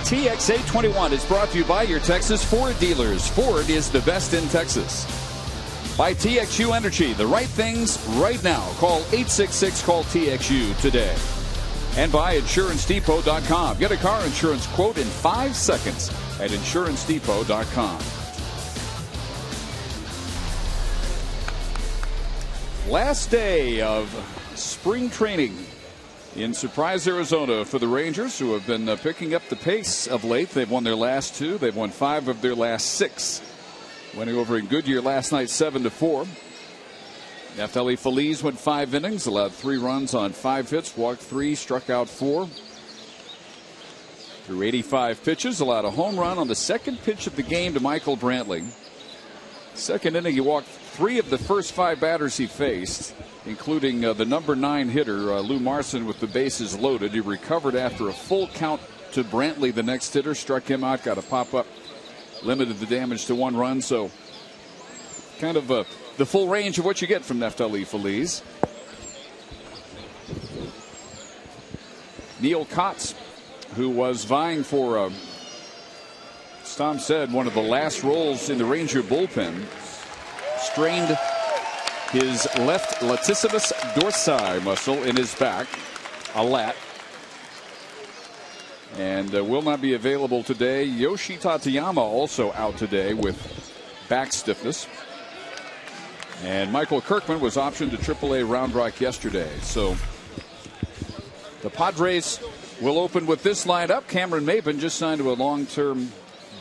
TX 821 is brought to you by your Texas Ford dealers. Ford is the best in Texas. By TXU Energy, the right things right now. Call 866-CALL-TXU today. And by InsuranceDepot.com. Get a car insurance quote in 5 seconds at InsuranceDepot.com. Last day of spring training in Surprise, Arizona for the Rangers, who have been picking up the pace of late. They've won their last 2. They've won 5 of their last 6. Winning over in Goodyear last night 7-4. Neftali Feliz went 5 innings, allowed 3 runs on 5 hits, walked 3, struck out 4. Threw 85 pitches, allowed a home run on the second pitch of the game to Michael Brantley. Second inning, he walked 3 of the first 5 batters he faced, including the number 9 hitter, Lou Marson, with the bases loaded. He recovered after a full count to Brantley, the next hitter, struck him out, got a pop-up, limited the damage to 1 run. So kind of the full range of what you get from Neftali Feliz. Neil Kotz, who was vying for, as Tom said, one of the last roles in the Ranger bullpen, strained his left latissimus dorsi muscle in his back, a lat, and will not be available today. Yoshi Tateyama also out today with back stiffness. And Michael Kirkman was optioned to AAA Round Rock yesterday. So the Padres will open with this lineup. Cameron Maben just signed to a long-term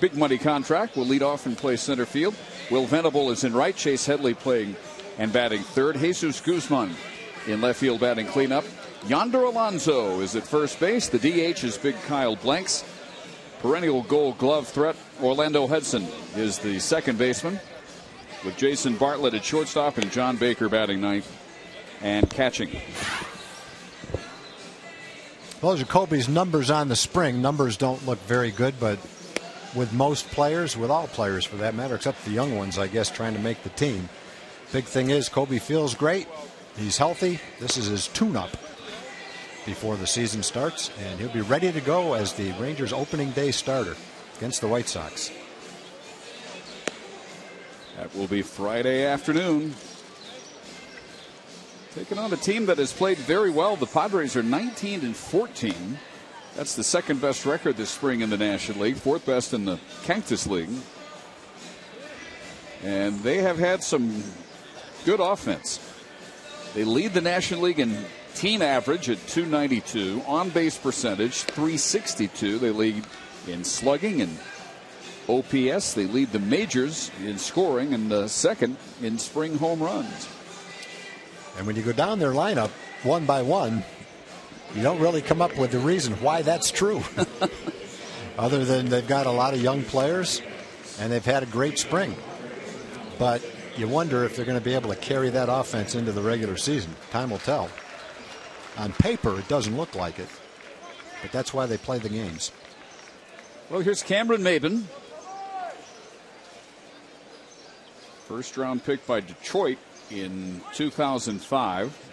big money contract. Will lead off and play center field. Will Venable is in right. Chase Headley playing and batting third. Jesus Guzman in left field batting cleanup. Yonder Alonso is at first base. The DH is Big Kyle Blanks. Perennial Gold Glove threat Orlando Hudson is the second baseman, with Jason Bartlett at shortstop and John Baker batting ninth and catching. Those are Kobe's numbers on the spring. Numbers don't look very good, but with most players, with all players for that matter, except the young ones, I guess, trying to make the team. Big thing is Kobe feels great. He's healthy. This is his tune-up before the season starts, and he'll be ready to go as the Rangers opening day starter against the White Sox. That will be Friday afternoon. Taking on a team that has played very well. The Padres are 19-14. That's the second best record this spring in the National League, fourth best in the Cactus League. And they have had some good offense. They lead the National League in team average at .292, on base percentage .362. They lead in slugging and OPS. They lead the majors in scoring and second in spring home runs. And when you go down their lineup one by one, you don't really come up with the reason why that's true. Other than they've got a lot of young players and they've had a great spring. But you wonder if they're going to be able to carry that offense into the regular season. Time will tell. On paper, it doesn't look like it, but that's why they play the games. Well, here's Cameron Maben. First round pick by Detroit in 2005.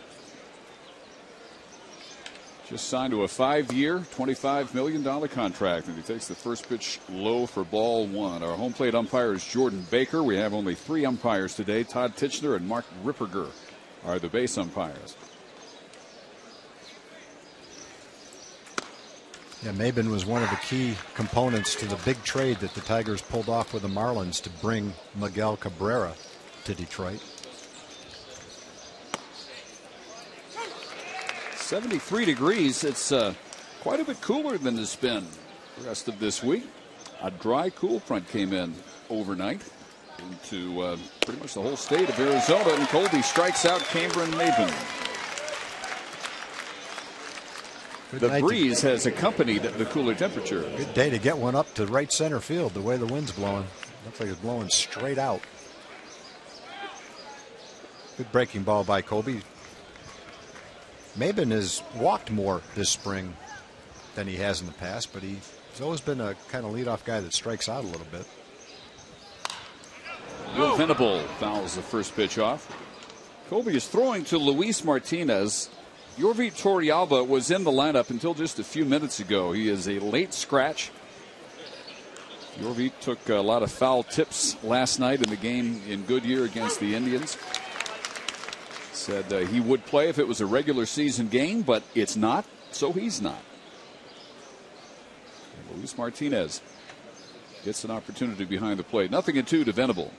Just signed to a 5-year, $25 million contract, and he takes the first pitch low for ball 1. Our home plate umpire is Jordan Baker. We have only 3 umpires today. Todd Titchener and Mark Ripperger are the base umpires. Yeah, Maben was one of the key components to the big trade that the Tigers pulled off with the Marlins to bring Miguel Cabrera to Detroit. 73 degrees. It's quite a bit cooler than it's been the rest of this week. A dry, cool front came in overnight into pretty much the whole state of Arizona, and Colby strikes out Cameron Maben. The breeze has accompanied the cooler temperature. Good day to get one up to right center field, the way the wind's blowing. Looks like it's blowing straight out. Good breaking ball by Kobe. Maben has walked more this spring than he has in the past, but he's always been a kind of leadoff guy that strikes out a little bit. Will Venable fouls the first pitch off. Kobe is throwing to Luis Martinez. Yorvi Torrealba was in the lineup until just a few minutes ago. He is a late scratch Jorvik took a lot of foul tips last night in the game in Goodyear against the Indians. Said he would play if it was a regular season game, but it's not, so he's not. And Luis Martinez gets an opportunity behind the plate. 0-2 to Venable.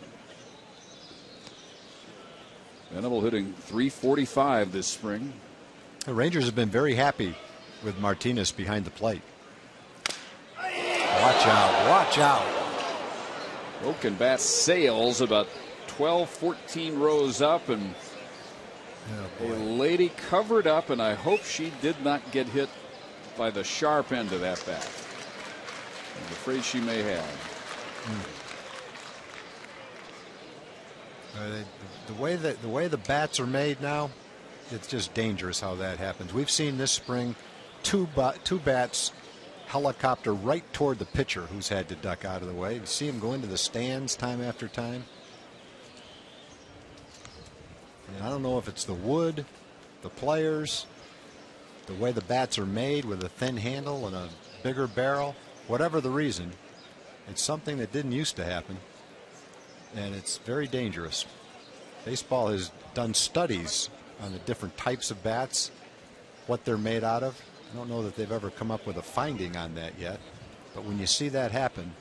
Venable hitting .345 this spring. The Rangers have been very happy with Martinez behind the plate. Watch out, watch out. Broken bat sails about 12, 14 rows up, and a lady covered up, and I hope she did not get hit by the sharp end of that bat. I'm afraid she may have. The way the bats are made now, it's just dangerous how that happens. We've seen this spring two bats helicopter right toward the pitcher, who's had to duck out of the way. You see him go into the stands time after time. And I don't know if it's the wood, the players, the way the bats are made with a thin handle and a bigger barrel. Whatever the reason, it's something that didn't used to happen, and it's very dangerous. Baseball has done studies on the different types of bats, what they're made out of. I don't know that they've ever come up with a finding on that yet, but when you see that happen,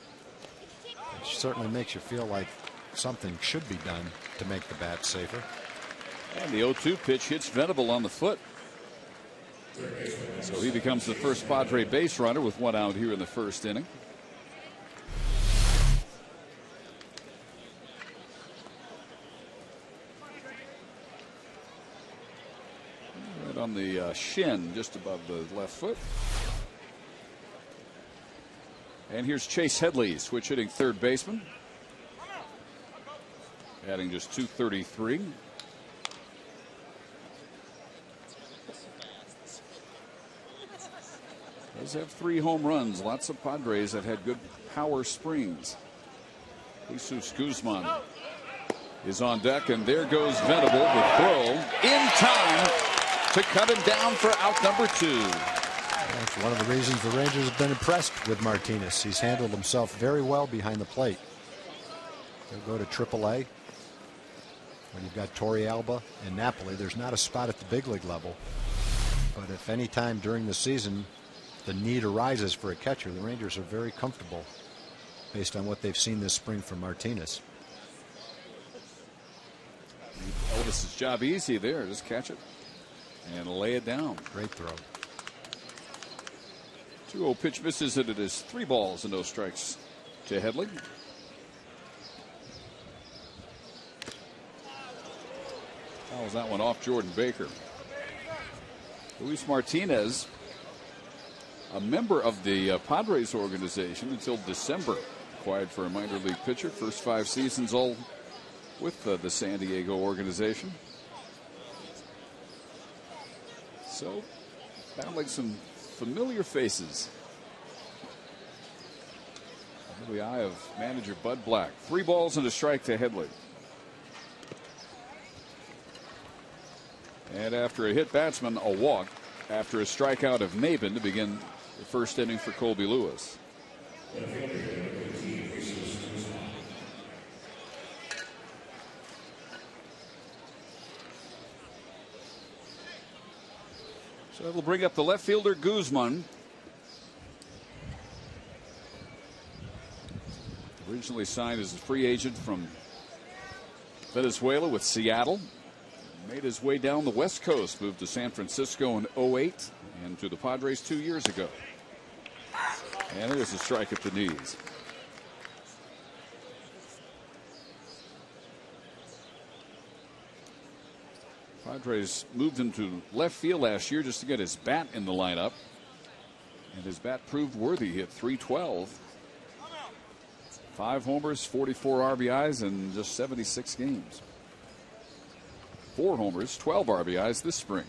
it certainly makes you feel like something should be done to make the bat safer. And the 0-2 pitch hits Venable on the foot. So he becomes the first Padre base runner with one out here in the first inning. Right on the shin, just above the left foot. And here's Chase Headley, switch hitting third baseman. Adding just 233. Does have 3 home runs. Lots of Padres have had good power springs. Jesus Guzman is on deck, and there goes Venable, the throw in time to cut him down for out number 2. That's one of the reasons the Rangers have been impressed with Martinez. He's handled himself very well behind the plate. He'll go to AAA. When you've got Torrealba and Napoli, there's not a spot at the big league level. But if any time during the season the need arises for a catcher, the Rangers are very comfortable based on what they've seen this spring from Martinez. Elvis's job easy there. Just catch it and lay it down. Great throw. 2-0 pitch misses it. It is 3 balls and no strikes to Headley. Fouls that one off Jordan Baker. Luis Martinez, a member of the Padres organization until December. Acquired for a minor league pitcher. First 5 seasons all with the San Diego organization. So, battling some familiar faces. Under the eye of manager Bud Black. 3 balls and a strike to Headley. And after a hit batsman, a walk. After a strikeout of Maben to begin the first inning for Colby Lewis. So that'll bring up the left fielder Guzman. Originally signed as a free agent from Venezuela with Seattle. Made his way down the West Coast, moved to San Francisco in 2008 and to the Padres 2 years ago. And there's a strike at the knees. Padres moved him to left field last year just to get his bat in the lineup. And his bat proved worthy. He hit .312. 5 homers, 44 RBIs in just 76 games. 4 homers, 12 RBIs this spring.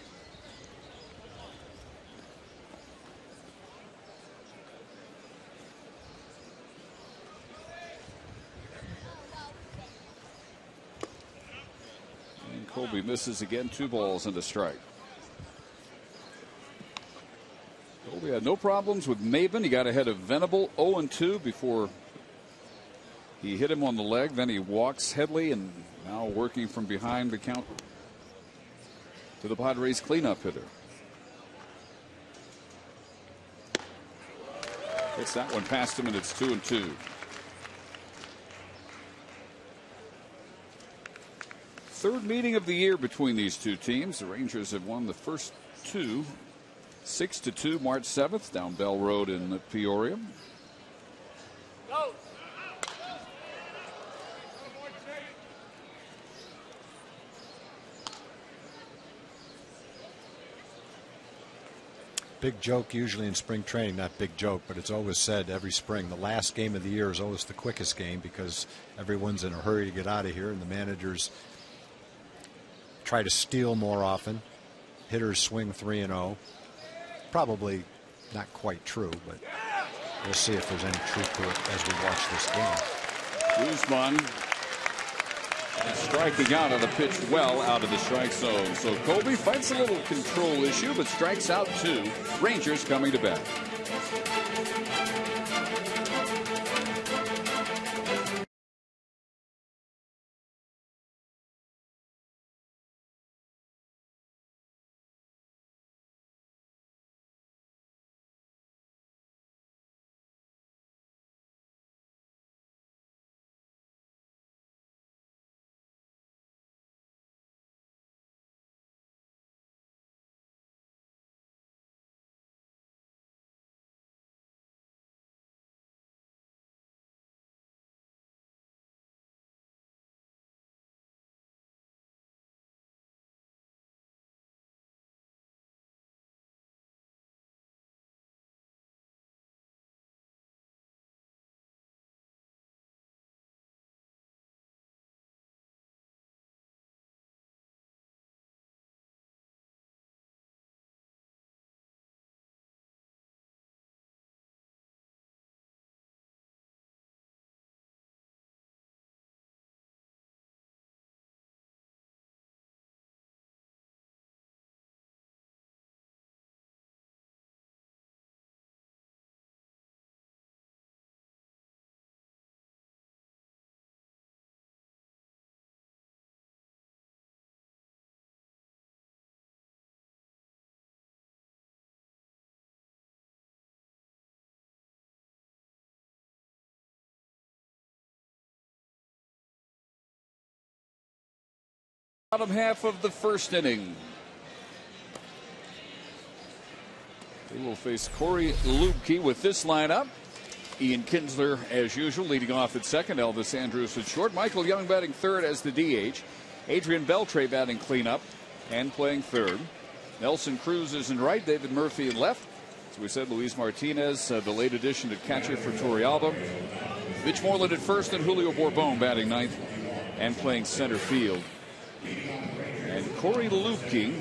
And Colby misses again. 2 balls and a strike. Colby had no problems with Maben. He got ahead of Venable 0-2 before He hit him on the leg, then he walks Headley, and now working from behind the count to the Padres cleanup hitter. Hits that one past him, and it's 2-2. Third meeting of the year between these two teams. The Rangers have won the first two, 6-2, March 7th, down Bell Road in Peoria. Go. Big joke usually in spring training, not big joke, but it's always said every spring, the last game of the year is always the quickest game because everyone's in a hurry to get out of here, and the managers try to steal more often. Hitters swing 3-0. Probably not quite true, but we'll see if there's any truth to it as we watch this game. Guzman striking out on a pitch well out of the strike zone. So Colby fights a little control issue, but strikes out 2. Rangers coming to bat. Bottom half of the first inning. They will face Corey Lubke with this lineup. Ian Kinsler, as usual, leading off at second. Elvis Andrus at short. Michael Young batting third as the DH. Adrian Beltre batting cleanup and playing third. Nelson Cruz is in right. David Murphy in left. As we said, Luis Martinez, the late addition at catcher for Torrealba. Mitch Moreland at first, and Julio Borbon batting ninth and playing center field. And Corey Lubke,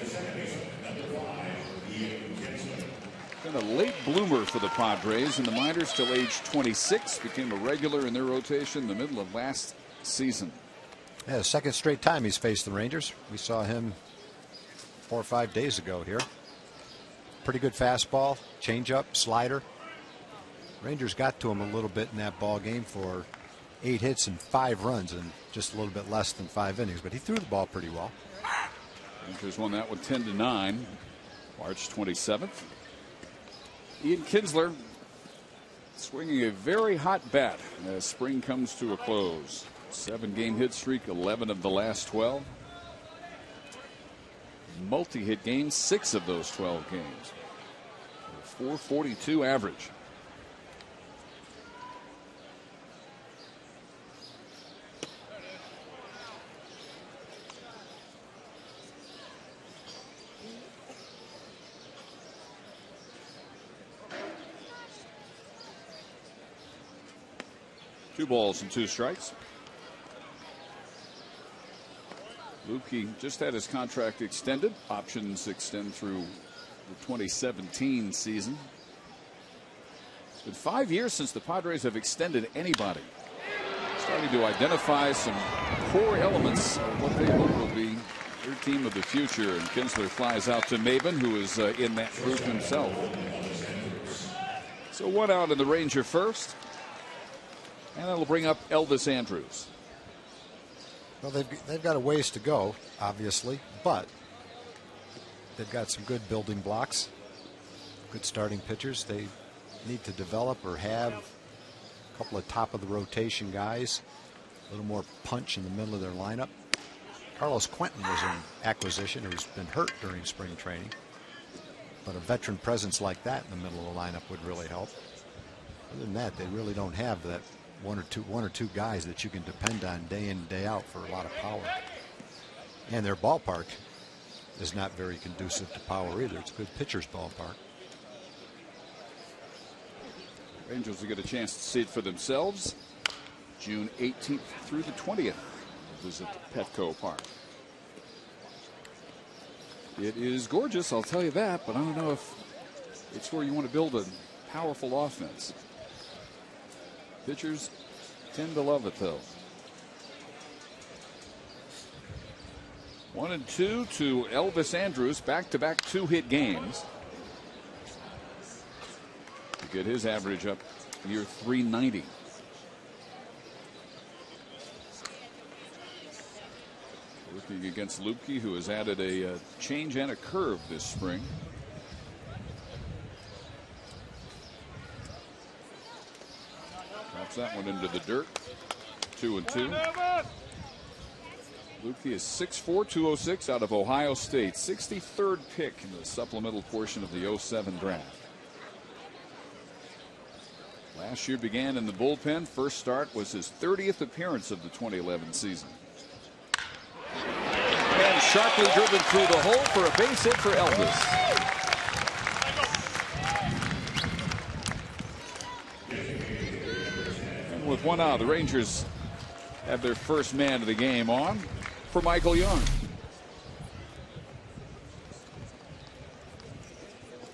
been a late bloomer for the Padres in the minors till age 26. Became a regular in their rotation in the middle of last season. Yeah, second straight time he's faced the Rangers. We saw him 4 or 5 days ago here. Pretty good fastball, changeup, slider. Rangers got to him a little bit in that ball game for 8 hits and 5 runs and just a little bit less than 5 innings, but he threw the ball pretty well. Rangers won that one 10-9, March 27th. Ian Kinsler swinging a very hot bat as spring comes to a close. 7-game hit streak, 11 of the last 12. Multi-hit games, 6 of those 12 games. 442 average. Two balls and 2 strikes. Lubke just had his contract extended. Options extend through the 2017 season. It's been 5 years since the Padres have extended anybody. Starting to identify some core elements of what they hope will be their team of the future. And Kinsler flies out to Maben, who is in that group himself. So 1 out in the Ranger first. And that'll bring up Elvis Andrews. Well, they've got a ways to go, obviously, but they've got some good building blocks, good starting pitchers. They need to develop or have a couple of top-of-the-rotation guys, a little more punch in the middle of their lineup. Carlos Quentin was an acquisition who's been hurt during spring training, but a veteran presence like that in the middle of the lineup would really help. Other than that, they really don't have that one or two guys that you can depend on day in and day out for a lot of power. And their ballpark is not very conducive to power either. It's a good pitcher's ballpark. Rangers will get a chance to see it for themselves June 18th through the 20th. Visit Petco Park. It is gorgeous, I'll tell you that, but I don't know if it's where you want to build a powerful offense. Pitchers tend to love it, though. 1-2 to Elvis Andrews, back-to-back two-hit games. To get his average up near 390. Working against Lupke, who has added a change and a curve this spring. Drops that one into the dirt. 2-2. Lupke is 6'4", 206 out of Ohio State. 63rd pick in the supplemental portion of the 07 draft. Last year began in the bullpen. First start was his 30th appearance of the 2011 season. And sharply driven through the hole for a base hit for Elvis. And with one out, the Rangers have their first man of the game on for Michael Young.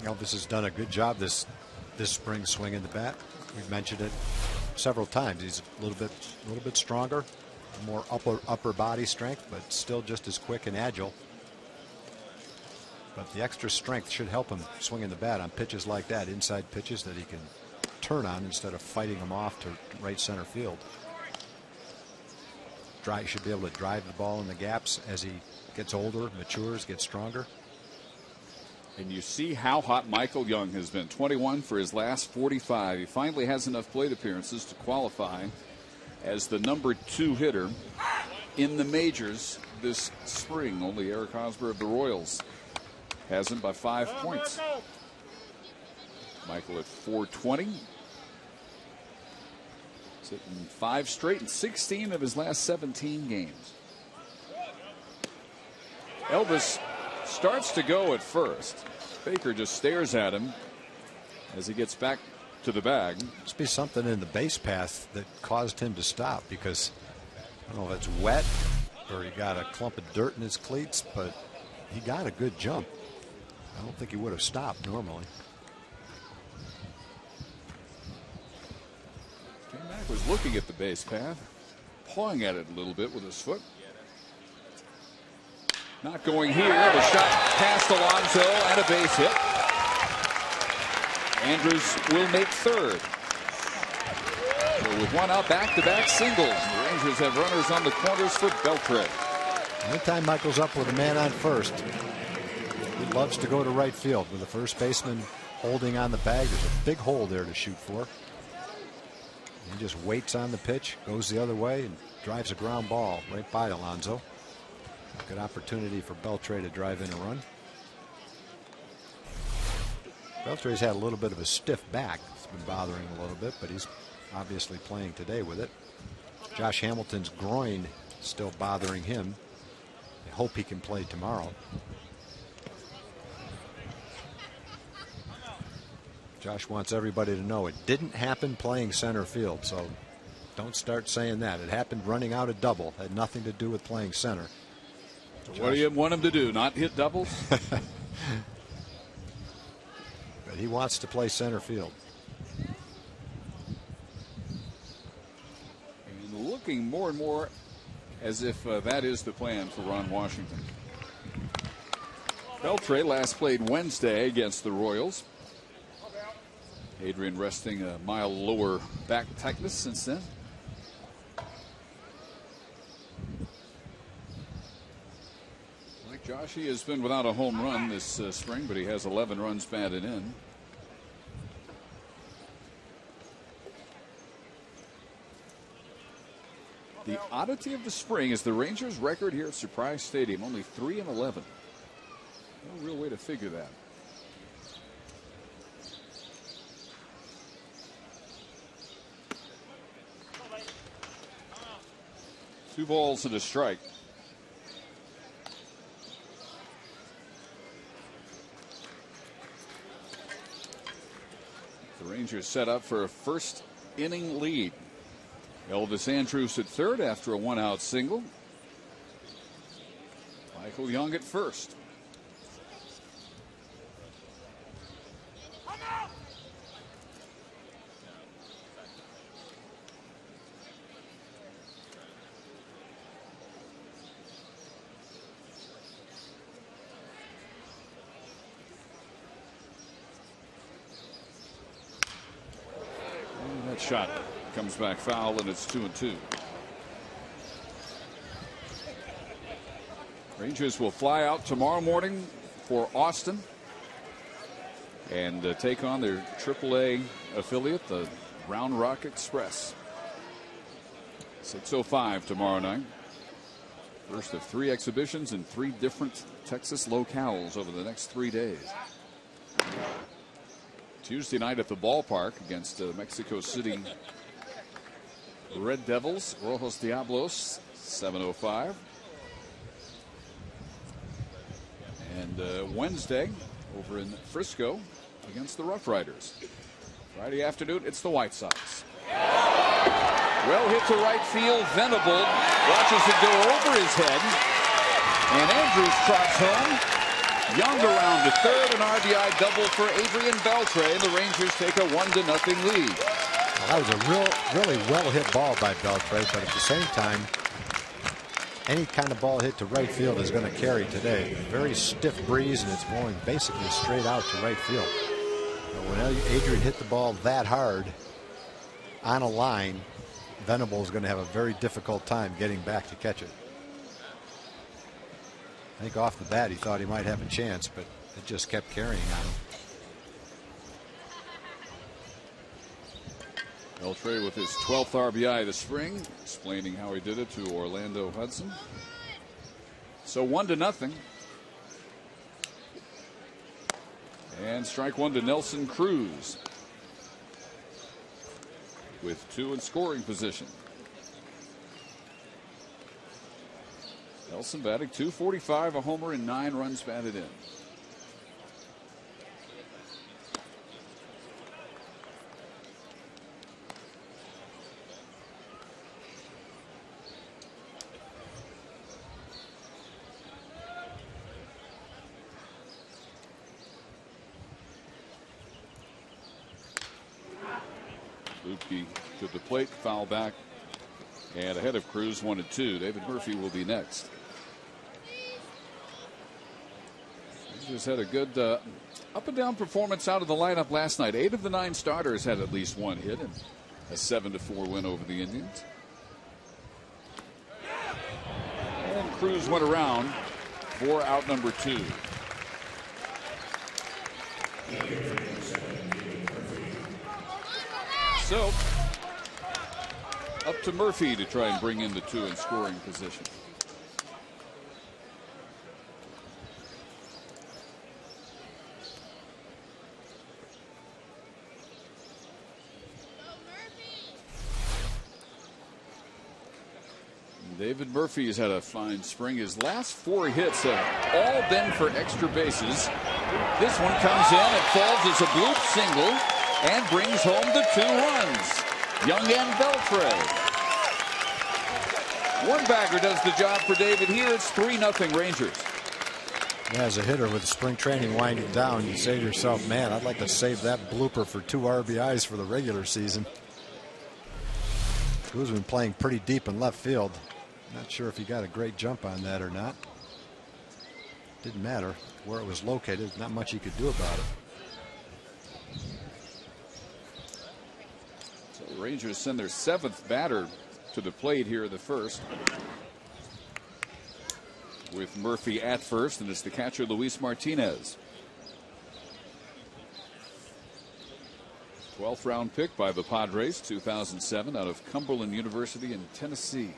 Elvis has done a good job this spring swinging the bat. We've mentioned it several times. He's a little bit stronger, more upper body strength, but still just as quick and agile. But the extra strength should help him swinging the bat on pitches like that, inside pitches that he can turn on instead of fighting them off to right center field. Should be able to drive the ball in the gaps as he gets older, matures, gets stronger. And you see how hot Michael Young has been. 21 for his last 45. He finally has enough plate appearances to qualify as the #2 hitter in the majors this spring. Only Eric Hosmer of the Royals has him by 5 points. Michael at .420. Hitting 5 straight in 16 of his last 17 games. Elvis starts to go at first. Baker just stares at him as he gets back to the bag. Must be something in the base path that caused him to stop, because I don't know if it's wet or he got a clump of dirt in his cleats, but he got a good jump. I don't think he would have stopped normally. Was looking at the base path, pawing at it a little bit with his foot. Not going here. The shot past Alonso and a base hit. Andrews will make third. So with one out, back-to-back singles. The Rangers have runners on the corners for Beltre. Anytime Michael's up with a man on first, he loves to go to right field with the first baseman holding on the bag. There's a big hole there to shoot for. He just waits on the pitch, goes the other way, and drives a ground ball right by Alonso. Good opportunity for Beltre to drive in a run. Beltre's had a little bit of a stiff back. It's been bothering him a little bit, but he's obviously playing today with it. Josh Hamilton's groin still bothering him. I hope he can play tomorrow. Josh wants everybody to know it didn't happen playing center field, so don't start saying that. It happened running out a double. Had nothing to do with playing center. So what do you want him to do? Not hit doubles? But he wants to play center field. And looking more and more as if that is the plan for Ron Washington. Beltre last played Wednesday against the Royals. Adrian resting a mild lower back tightness since then. Joshie has been without a home run this spring, but he has 11 runs batted in. The oddity of the spring is the Rangers' record here at Surprise Stadium, only 3-11. No real way to figure that. Two balls and a strike. The Rangers set up for a first inning lead. Elvis Andrus at third after a one-out single. Michael Young at first. And that shot comes back foul, and it's 2-2. Rangers will fly out tomorrow morning for Austin and take on their AAA affiliate, the Round Rock Express. 6:05 tomorrow night. First of 3 exhibitions in 3 different Texas locales over the next 3 days. Tuesday night at the ballpark against Mexico City Red Devils, Rojos Diablos, 7:05. And Wednesday over in Frisco against the Rough Riders. Friday afternoon, it's the White Sox. Well hit to right field. Venable watches it go over his head. And Andrus trots home. Young around to third, an RBI double for Adrian Beltre, and the Rangers take a 1-0 lead. Well, that was a really well hit ball by Beltre, but at the same time, any kind of ball hit to right field is going to carry today. Very stiff breeze, and it's blowing basically straight out to right field. But when Adrian hit the ball that hard on a line, Venable is going to have a very difficult time getting back to catch it. I think off the bat he thought he might have a chance, but it just kept carrying on him. Beltre with his 12th RBI this spring, explaining how he did it to Orlando Hudson. So 1-0. And strike one to Nelson Cruz with 2 in scoring position. Nelson batting .245, a homer, and 9 runs batted in. Lupke to the plate, foul back, and ahead of Cruz, 1-2. David Murphy will be next. Just had a good up and down performance out of the lineup last night. 8 of the 9 starters had at least 1 hit and a 7-4 win over the Indians. And Cruz went around for out number 2. So up to Murphy to try and bring in the 2 in scoring position. David Murphy has had a fine spring. His last 4 hits have all been for extra bases. This one comes in, it falls as a bloop single and brings home the 2 runs. Young and Beltre. One bagger does the job for David here. It's 3-0 Rangers. Yeah, as a hitter with spring training winding down, you say to yourself, man, I'd like to save that blooper for 2 RBIs for the regular season. Cruz been playing pretty deep in left field. Not sure if he got a great jump on that or not. Didn't matter where it was located. Not much he could do about it. So the Rangers send their 7th batter to the plate here in the first. with Murphy at first, and it's the catcher Luis Martinez. 12th round pick by the Padres, 2007, out of Cumberland University in Tennessee.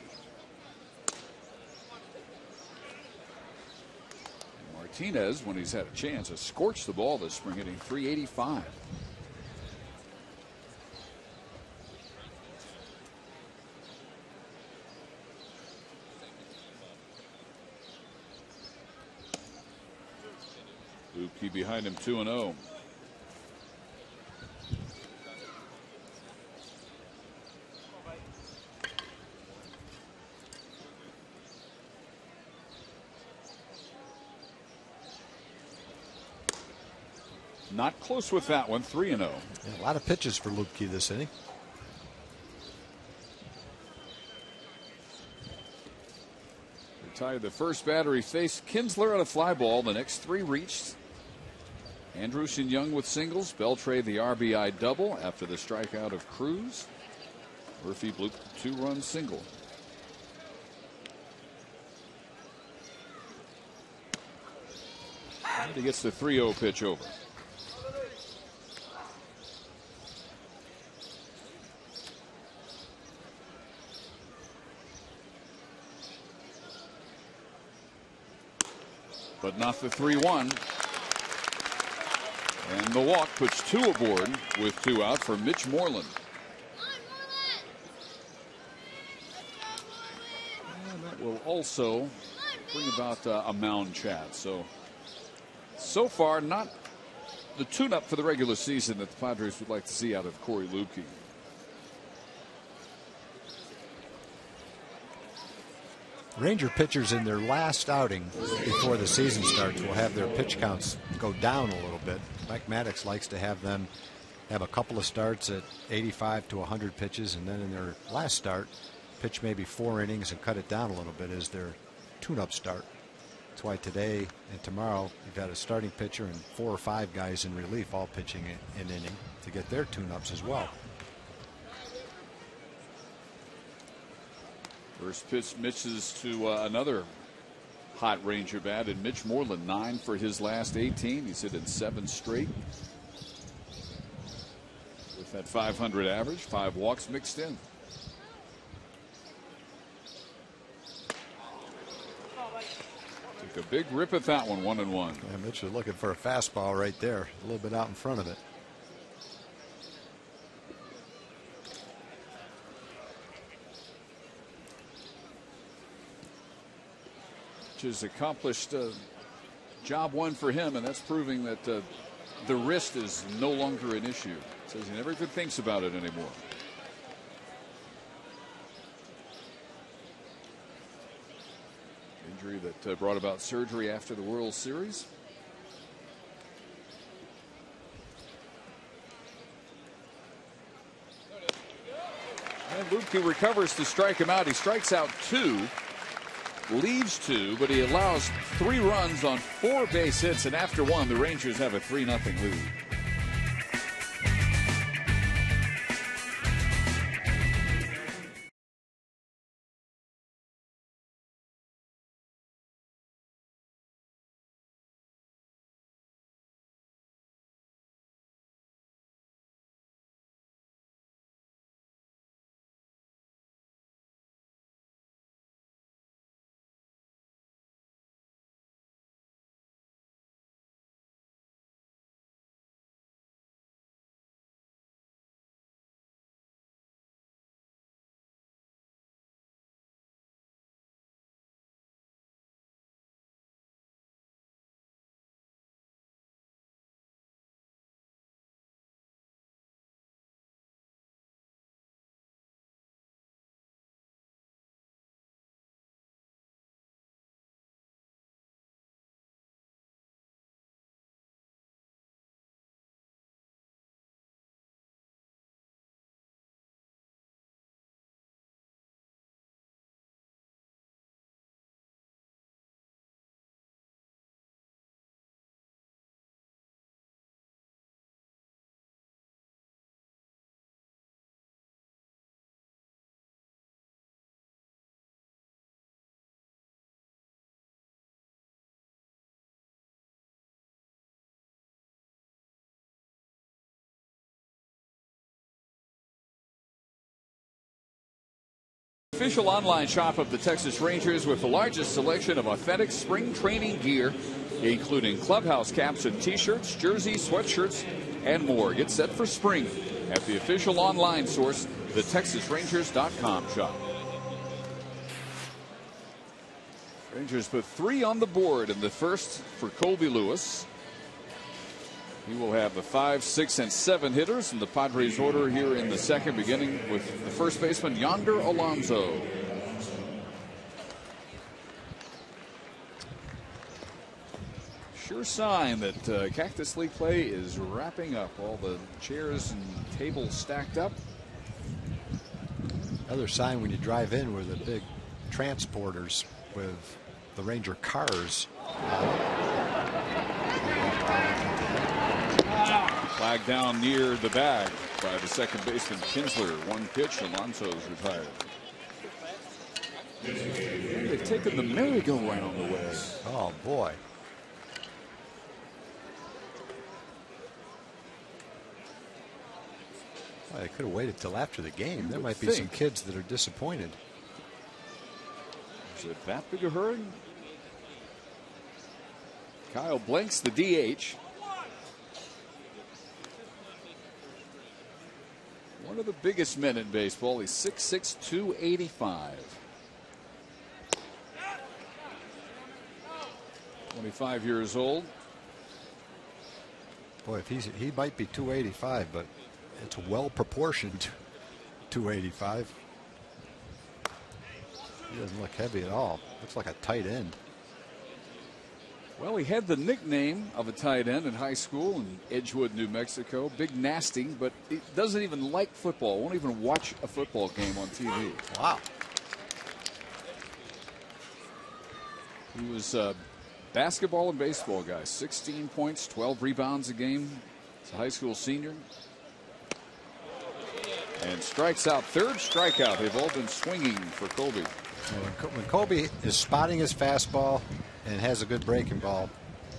Martinez, when he's had a chance, has scorched the ball this spring, hitting .385. Lupke behind him, 2-0. Not close with that one, 3-0. Yeah, a lot of pitches for Lupke this inning. Retired the first batter. He faced Kinsler on a fly ball. The next three reached. Andrus and Young with singles. Beltre the RBI double after the strikeout of Cruz. Murphy blew 2-run single. And he gets the 3-0 pitch over. But not the 3-1. And the walk puts two aboard with two out for Mitch Moreland. And that will also bring about a mound chat. So far, not the tune-up for the regular season that the Padres would like to see out of Corey Lupke. Ranger pitchers in their last outing before the season starts will have their pitch counts go down a little bit. Mike Maddox likes to have them have a couple of starts at 85 to 100 pitches, and then in their last start, pitch maybe 4 innings and cut it down a little bit as their tune-up start. That's why today and tomorrow you've got a starting pitcher and 4 or 5 guys in relief all pitching an inning to get their tune-ups as well. First pitch misses to another hot Ranger bat, and Mitch Moreland 9 for his last 18. He's hit in 7 straight with that .500 average, 5 walks mixed in. Took a big rip at that one, 1-1. Yeah, Mitch is looking for a fastball right there, a little bit out in front of it. Has accomplished job one for him, and that's proving that the wrist is no longer an issue. Says he never even thinks about it anymore. Injury that brought about surgery after the World Series. And Lupke recovers to strike him out. He strikes out 2. Leaves 2, but he allows 3 runs on 4 base hits, and after 1, the Rangers have a 3-0 lead. official online shop of the Texas Rangers with the largest selection of authentic spring training gear, including clubhouse caps and t-shirts, jerseys, sweatshirts, and more. Get set for spring at the official online source, the TexasRangers.com shop. Rangers put 3 on the board in the first for Colby Lewis. He will have the 5, 6, and 7 hitters in the Padres order here in the second, beginning with the first baseman Yonder Alonso. Sure sign that Cactus League play is wrapping up. All the chairs and tables stacked up. Another sign when you drive in were the big transporters with the Ranger cars. Flag down near the bag by the second baseman Kinsler. 1 pitch, Alonso's retired. They've taken the merry-go-round away. Oh boy. Well, they could have waited till after the game. There might be some kids that are disappointed. Is it that big a hurry? Kyle Blanks, the DH. One of the biggest men in baseball. He's 6'6", 285. 25 years old. Boy, if he might be 285, but it's well proportioned 285. He doesn't look heavy at all. Looks like a tight end. Well, he had the nickname of a tight end in high school in Edgewood, New Mexico. Big nasty, but he doesn't even like football. Won't even watch a football game on TV. Wow. He was a basketball and baseball guy. 16 points, 12 rebounds a game. He's a high school senior. And strikes out. 3rd strikeout. They've all been swinging for Colby. When Colby is spotting his fastball and has a good breaking ball,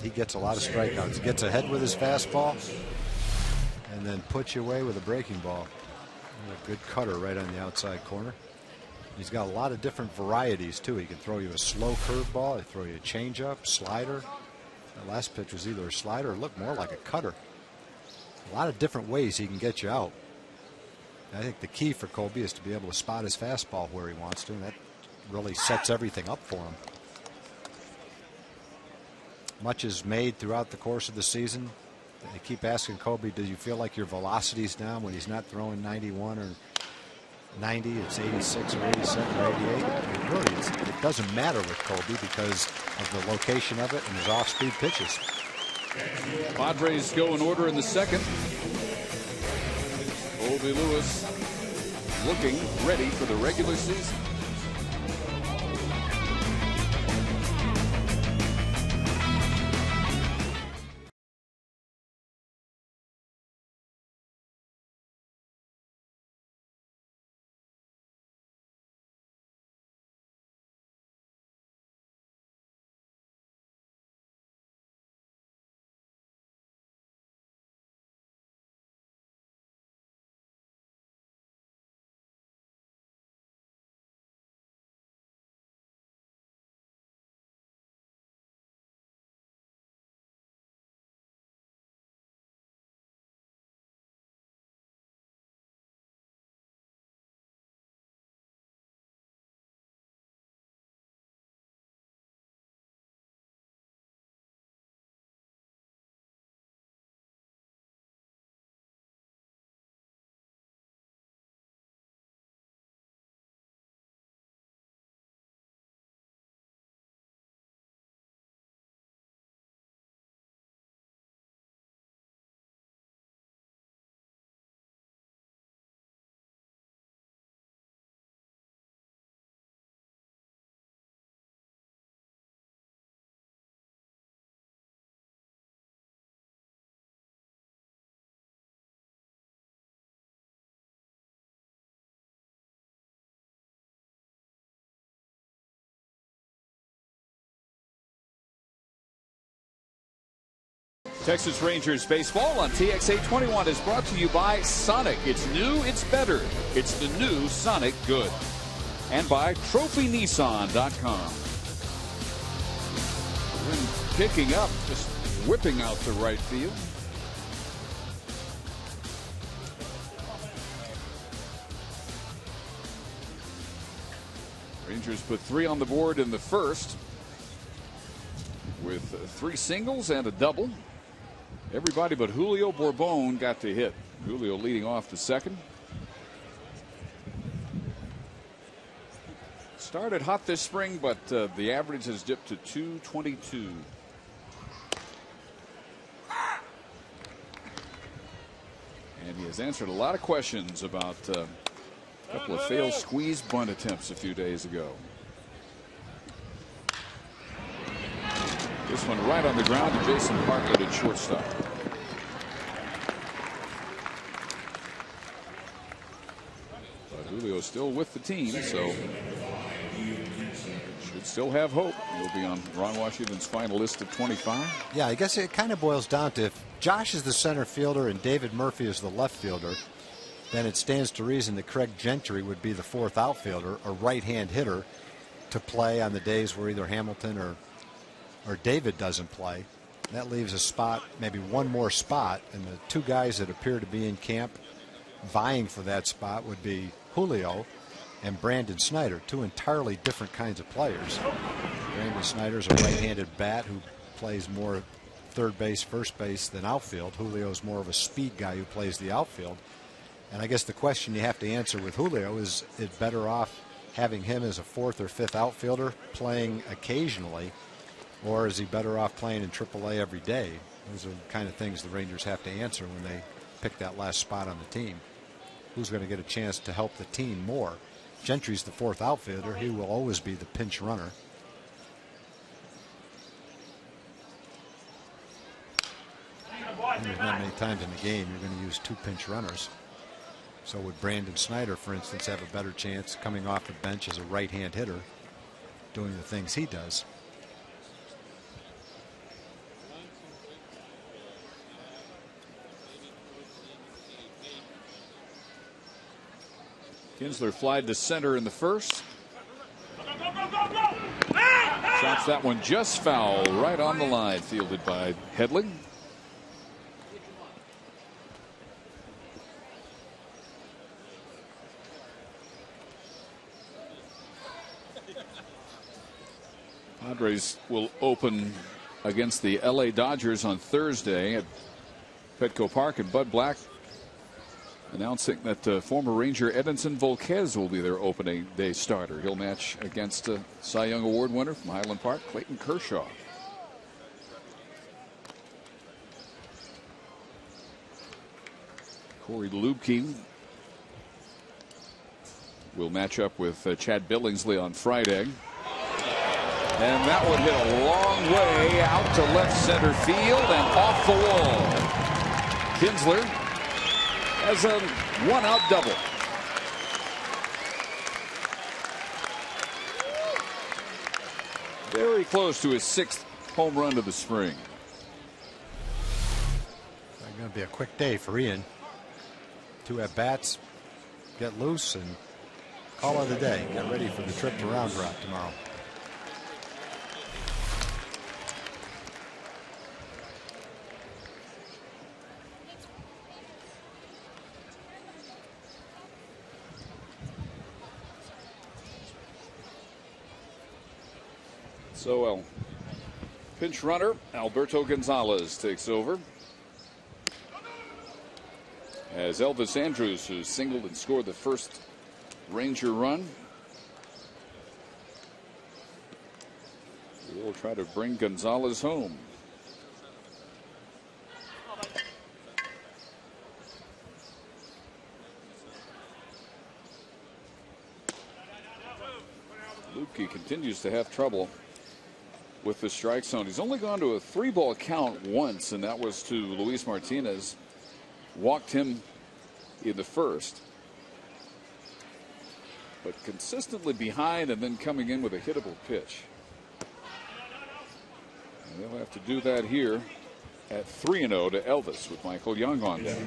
he gets a lot of strikeouts. He gets ahead with his fastball and then puts you away with a breaking ball. A good cutter right on the outside corner. He's got a lot of different varieties too. He can throw you a slow curveball. He can throw you a changeup, slider. That last pitch was either a slider or looked more like a cutter. A lot of different ways he can get you out. I think the key for Colby is to be able to spot his fastball where he wants to, and that really sets everything up for him. Much is made throughout the course of the season. They keep asking Colby, do you feel like your velocity's down when he's not throwing 91 or 90? It's 86 or 87 or 88. I mean, really, it doesn't matter with Colby because of the location of it and his off-speed pitches. Padres go in order in the second. Colby Lewis looking ready for the regular season. Texas Rangers baseball on TX 821 is brought to you by Sonic. It's new, it's better. It's the new Sonic Good. and by TrophyNissan.com. Wind picking up, just whipping out to right field. Rangers put 3 on the board in the first with 3 singles and a double. Everybody but Julio Bourbon got to hit. Julio leading off the second. Started hot this spring, but the average has dipped to 222. And he has answered a lot of questions about a couple of failed squeeze bunt attempts a few days ago. This one right on the ground to Jason Parkett at shortstop. But Julio's still with the team, so should still have hope. He'll be on Ron Washington's final list of 25. Yeah, I guess it kind of boils down to if Josh is the center fielder and David Murphy is the left fielder, then it stands to reason that Craig Gentry would be the 4th outfielder, a right-hand hitter, to play on the days where either Hamilton or David doesn't play. That leaves a spot, maybe one more spot, and the 2 guys that appear to be in camp vying for that spot would be Julio and Brandon Snyder, 2 entirely different kinds of players. Brandon Snyder's a right-handed bat who plays more third base, first base than outfield. Julio's more of a speed guy who plays the outfield. And I guess the question you have to answer with Julio is it better off having him as a 4th or 5th outfielder playing occasionally, or is he better off playing in AAA every day? Those are the kind of things the Rangers have to answer when they pick that last spot on the team. Who's going to get a chance to help the team more? Gentry's the 4th outfielder. He will always be the pinch runner. And there's not many times in the game you're going to use 2 pinch runners. So would Brandon Snyder, for instance, have a better chance coming off the bench as a right-hand hitter doing the things he does? Kinsler flied to center in the first. Chops that one just foul right on the line, fielded by Headley. Padres will open against the LA Dodgers on Thursday at Petco Park, and Bud Black announcing that former Ranger Edinson Volquez will be their opening day starter. He'll match against Cy Young Award winner from Highland Park, Clayton Kershaw. Corey Lubke will match up with Chad Billingsley on Friday. And that would hit a long way out to left center field and off the wall. Kinsler has a 1-out double. Very close to his 6th home run of the spring. It's going to be a quick day for Ian. 2 at-bats, get loose, and call it a day. Get ready for the trip to Round Rock tomorrow. So pinch runner Alberto Gonzalez takes over as Elvis Andrus, who singled and scored the first Ranger run, will try to bring Gonzalez home. Lubke continues to have trouble with the strike zone. He's only gone to a 3-ball count once, and that was to Luis Martinez. Walked him in the first, but consistently behind and then coming in with a hittable pitch. And they'll have to do that here at 3-0 to Elvis with Michael Young on deck.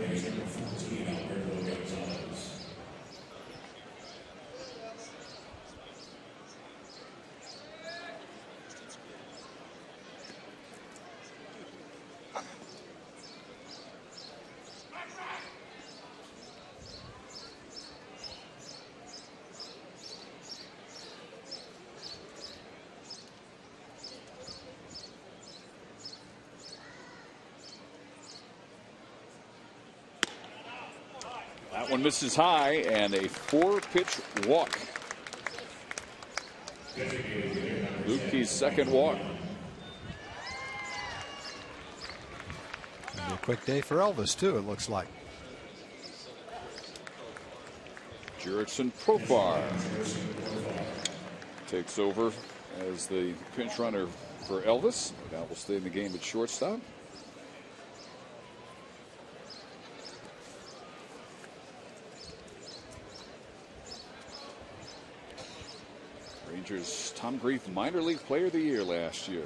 That one misses high, and a 4-pitch walk. Lukey's second walk. It'll be a quick day for Elvis, too, it looks like. Jurickson Profar takes over as the pinch runner for Elvis. Now will stay in the game at shortstop. Rangers' Tom Grief Minor League Player of the Year last year.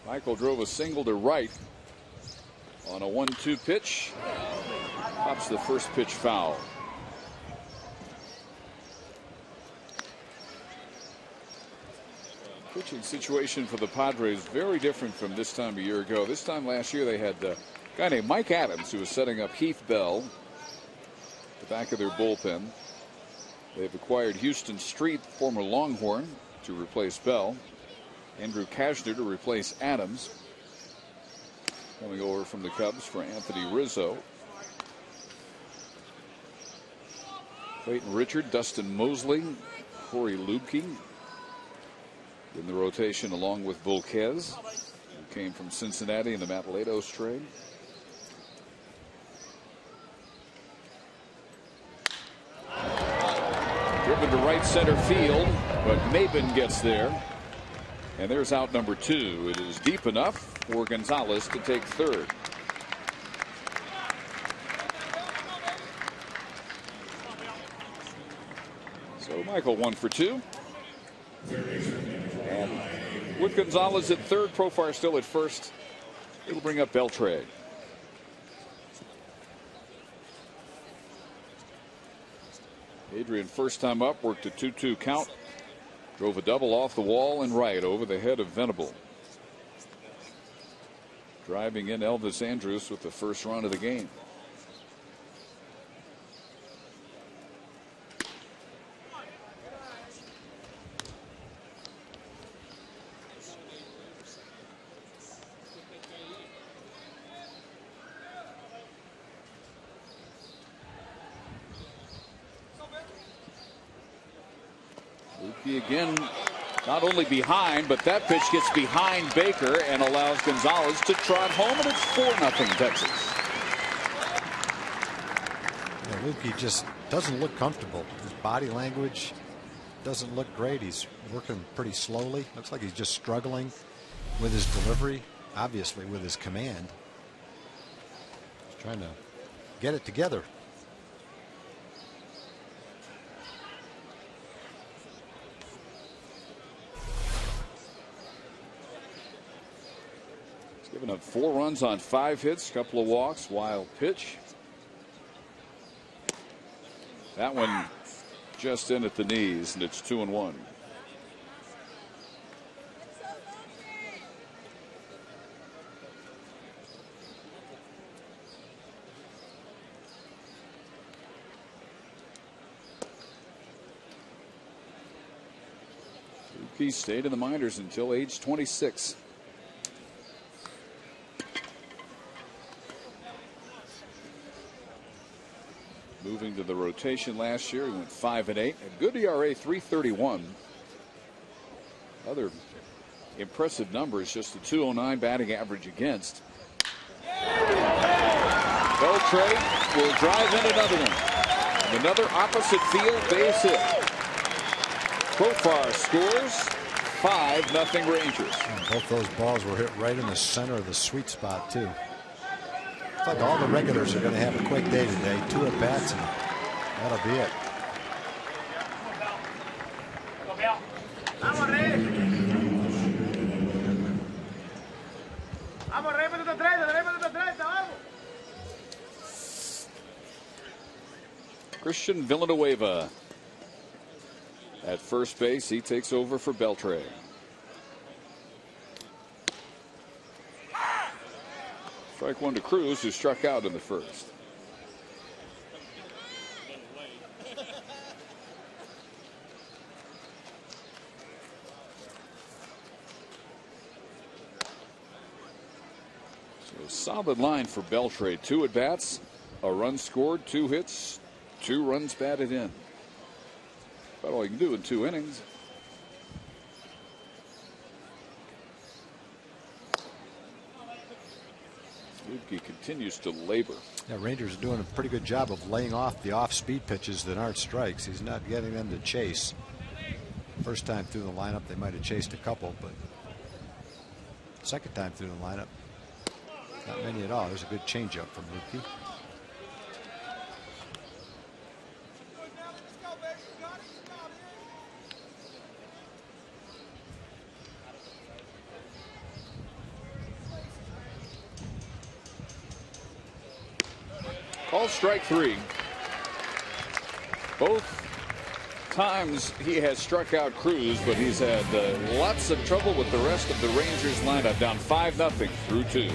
Michael drove a single to right on a 1-2 pitch. Pops the first pitch foul. Pitching situation for the Padres very different from this time a year ago. This time last year they had a guy named Mike Adams who was setting up Heath Bell at the back of their bullpen. They've acquired Houston Street, former Longhorn, to replace Bell. Andrew Kashner to replace Adams. Coming over from the Cubs for Anthony Rizzo. Clayton Richard, Dustin Mosley, Corey Lubke in the rotation along with Volquez, who came from Cincinnati in the Matt Latos trade. Driven to right center field, but Maben gets there. And there's out number 2. It is deep enough for Gonzalez to take third. So Michael 1 for 2. And with Gonzalez at third, Profar still at first, it'll bring up Beltre. Adrian, first time up, worked a 2-2 count. Drove a double off the wall and right over the head of Venable. Driving in Elvis Andrus with the first run of the game. Again, not only behind, but that pitch gets behind Baker and allows Gonzalez to trot home, and it's 4-0 Texas. Yeah, Lukey just doesn't look comfortable. His body language doesn't look great. He's working pretty slowly. Looks like he's just struggling with his delivery, obviously with his command. He's trying to get it together. Giving up 4 runs on 5 hits, couple of walks, wild pitch. That one just in at the knees, and it's 2-1. He stayed in the minors until age 26. Moving to the rotation last year, he went 5-8. A good ERA, 3.31. Other impressive numbers, just a 209 batting average against. Beltre will drive in another one. And another opposite field base hit. Profar scores. 5-0 Rangers. And both those balls were hit right in the center of the sweet spot, too. Looks like all the regulars are going to have a quick day today. 2 at-bats, and that'll be it. Christian Villanueva at first base. He takes over for Beltre. Strike 1 to Cruz, who struck out in the first. Solid line for Beltre. 2 at bats, a run scored, 2 hits, 2 runs batted in. About all you can do in 2 innings. Lukey continues to labor. Yeah, Rangers are doing a pretty good job of laying off the off-speed pitches that aren't strikes. He's not getting them to chase. First time through the lineup, they might have chased a couple, but second time through the lineup, not many at all. There's a good changeup from Lukey. Called strike 3. Both times he has struck out Cruz, but he's had lots of trouble with the rest of the Rangers lineup. Down 5-0 through 2.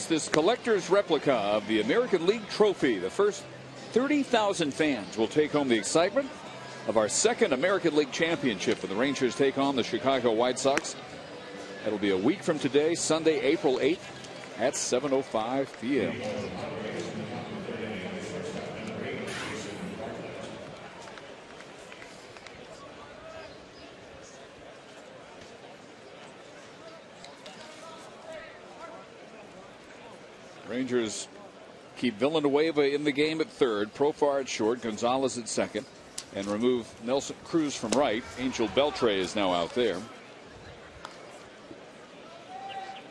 This collector's replica of the American League trophy. The first 30,000 fans will take home the excitement of our second American League championship when the Rangers take on the Chicago White Sox. It'll be a week from today, Sunday, April 8th at 7:05 p.m. Rangers keep Villanueva in the game at third, Profar at short, Gonzalez at second, and remove Nelson Cruz from right. Angel Beltre is now out there.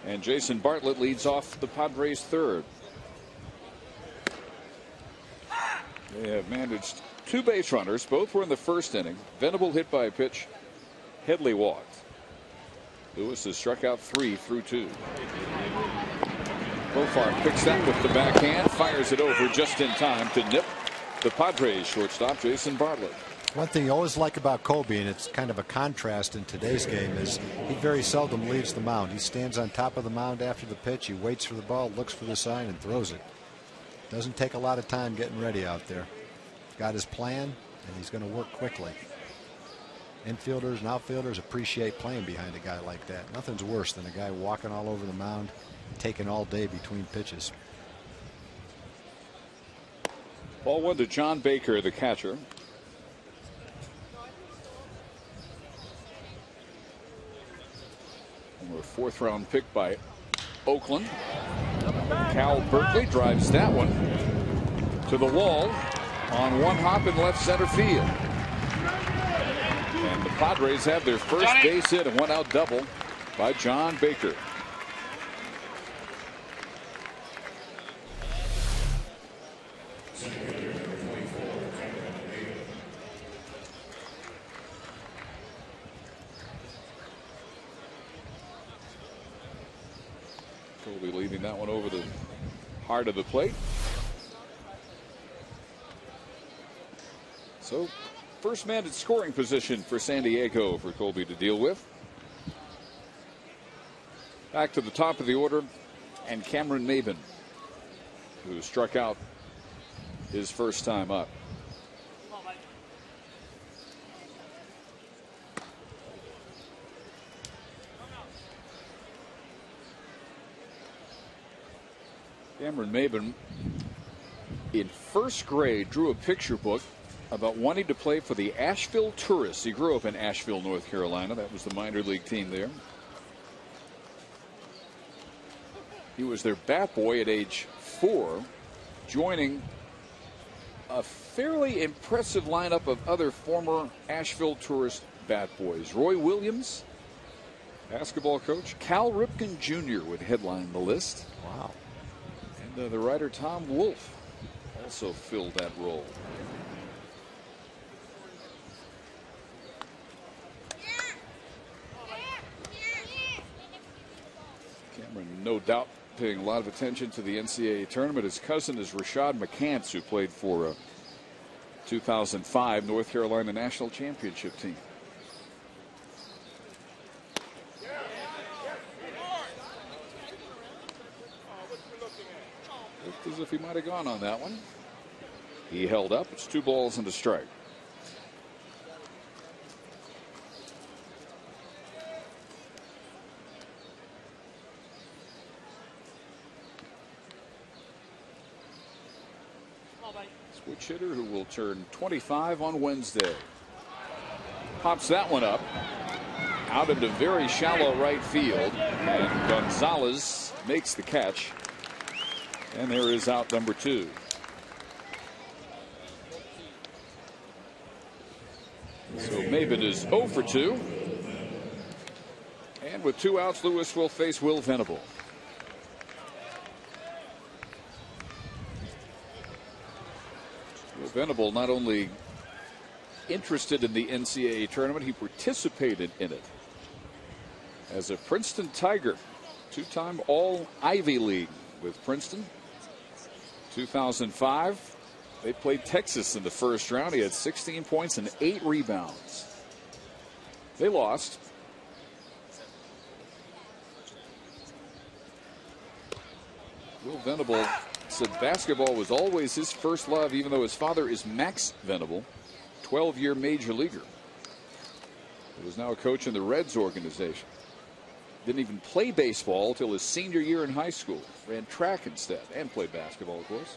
And Jason Bartlett leads off the Padres' third. They have managed 2 base runners. Both were in the first inning. Venable hit by a pitch. Headley walked. Lewis has struck out 3 through 2. Profar picks that with the backhand, fires it over just in time to nip the Padres shortstop, Jason Bartlett. One thing you always like about Kobe, and it's kind of a contrast in today's game, is he very seldom leaves the mound. He stands on top of the mound after the pitch. He waits for the ball, looks for the sign, and throws it. Doesn't take a lot of time getting ready out there. Got his plan, and he's going to work quickly. Infielders and outfielders appreciate playing behind a guy like that. Nothing's worse than a guy walking all over the mound, taking all day between pitches. Ball 1 to John Baker, the catcher. And a 4th round pick by Oakland. Cal Berkeley drives that one to the wall on one hop in left center field. And the Padres have their first base hit and 1 out double by John Baker. Colby leaving that one over the heart of the plate. So First man in scoring position for San Diego for Colby to deal with. Back to the top of the order, and Cameron Maben, who struck out his first time up. Cameron Maben, in first grade, drew a picture book about wanting to play for the Asheville Tourists. He grew up in Asheville, North Carolina. That was the minor league team there. He was their bat boy at age 4, joining a fairly impressive lineup of other former Asheville Tourist bat boys. Roy Williams, basketball coach. Cal Ripken Jr. would headline the list. Wow. And the writer Tom Wolfe also filled that role. Cameron, no doubt, paying a lot of attention to the NCAA tournament. His cousin is Rashad McCants, who played for a 2005 North Carolina National Championship team. Looked as if he might have gone on that one. He held up. It's 2 balls and a strike. Switch hitter who will turn 25 on Wednesday. Pops that one up. Out into very shallow right field. And Gonzalez makes the catch. And there is out number 2. So Maben is 0 for 2. And with 2 outs, Lewis will face Will Venable. Will Venable not only interested in the NCAA tournament, he participated in it as a Princeton Tiger. 2-time All-Ivy League with Princeton. 2005, they played Texas in the first round. He had 16 points and 8 rebounds. They lost. Will Venable said basketball was always his first love, even though his father is Max Venable, 12-year major leaguer. He was now a coach in the Reds organization. Didn't even play baseball until his senior year in high school. Ran track instead and played basketball, of course.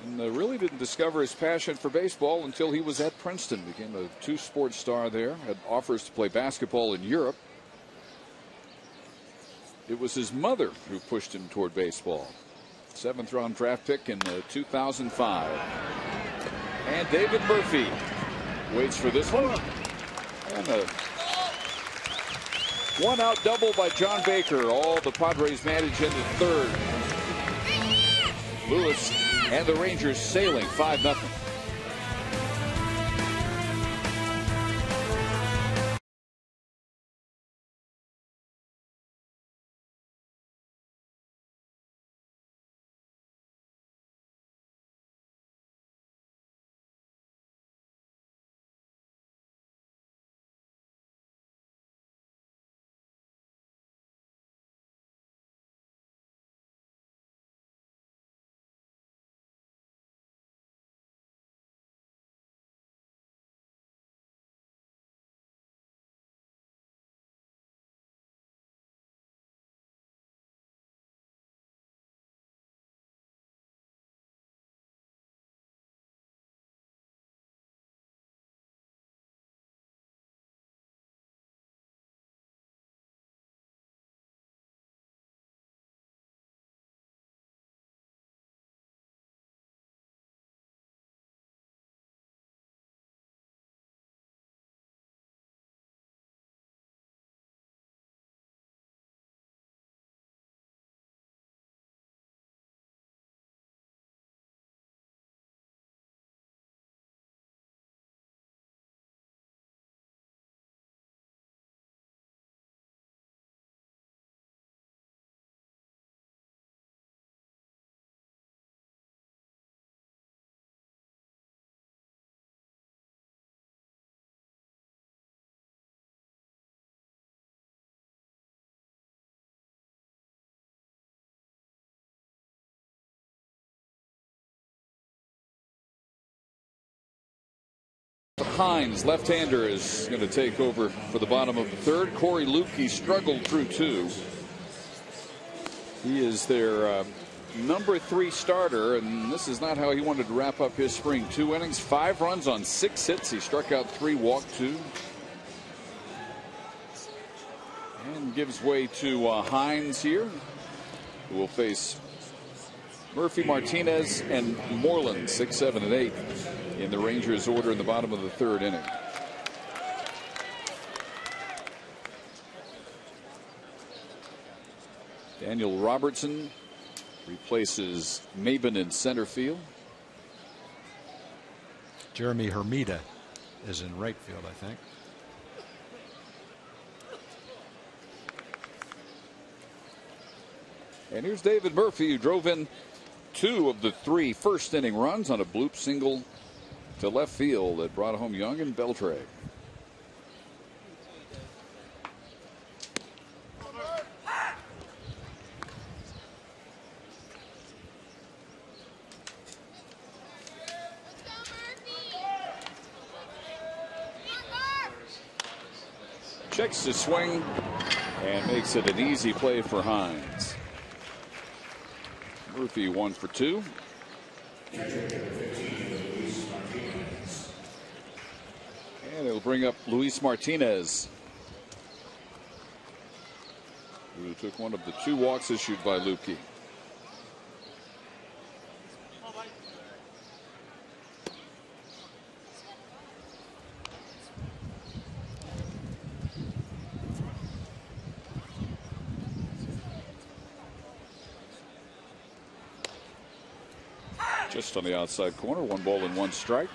And really didn't discover his passion for baseball until he was at Princeton. Became a 2-sport star there. Had offers to play basketball in Europe. It was his mother who pushed him toward baseball. 7th-round draft pick in 2005. And David Murphy waits for this one. And a 1-out double by John Baker. All the Padres manage into 3rd. Lewis and the Rangers sailing 5-0. Hines, left-hander, is going to take over for the bottom of the third. Corey Lukey struggled through 2. He is their number 3 starter, and this is not how he wanted to wrap up his spring. 2 innings, 5 runs on 6 hits. He struck out 3, walked 2. And gives way to Hines here, who will face Murphy, Martinez, and Moreland, 6, 7, and 8 in the Rangers' order in the bottom of the 3rd inning. Daniel Robertson replaces Maben in center field. Jeremy Hermida is in right field, I think. And here's David Murphy, who drove in 2 of the 3 first inning runs on a bloop single to left field that brought home Young and Beltre. Checks the swing and makes it an easy play for Hines. Murphy 1 for 2. And it'll bring up Luis Martinez, who took one of the 2 walks issued by Lukey. Just on the outside corner, 1 ball and 1 strike.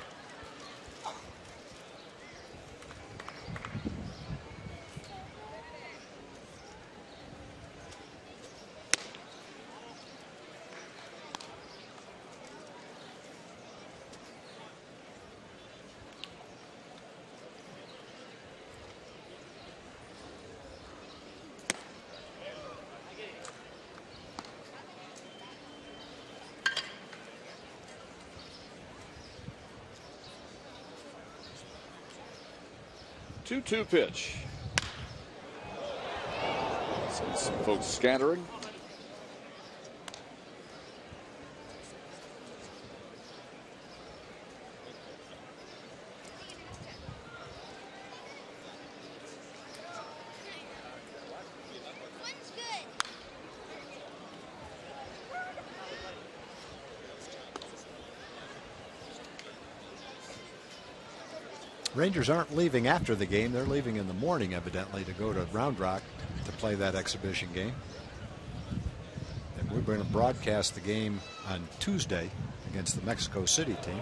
Two pitch. Some folks scattering. Rangers aren't leaving after the game. They're leaving in the morning, evidently, to go to Round Rock to play that exhibition game. And we're going to broadcast the game on Tuesday against the Mexico City team.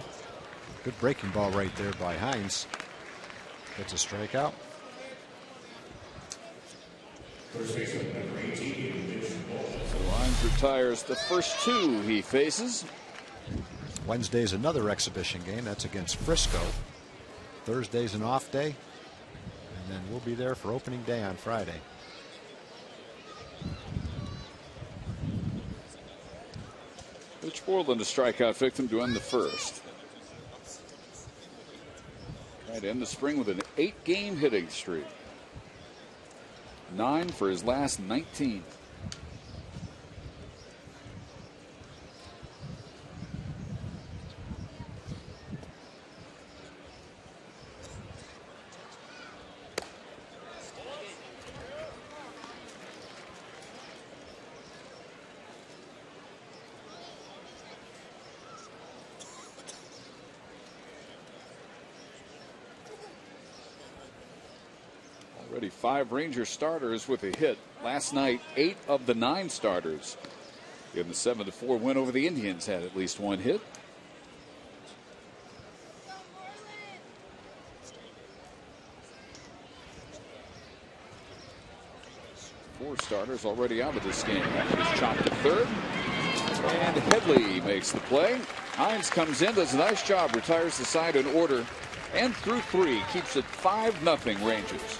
Good breaking ball right there by Hines. Gets a strikeout. So Hines retires the first 2 he faces. Wednesday's another exhibition game. That's against Frisco. Thursday's an off day, and then we'll be there for opening day on Friday. Rich Borland, a strikeout victim to end the first. Tried to end the spring with an 8-game hitting streak. 9 for his last 19. Already 5 Ranger starters with a hit. Last night, 8 of the 9 starters in the 7-4 win over the Indians had at least 1 hit. Four starters already out of this game. That is chopped to third. And Headley makes the play. Hines comes in, does a nice job, retires the side in order, and through 3 keeps it 5-0 Rangers.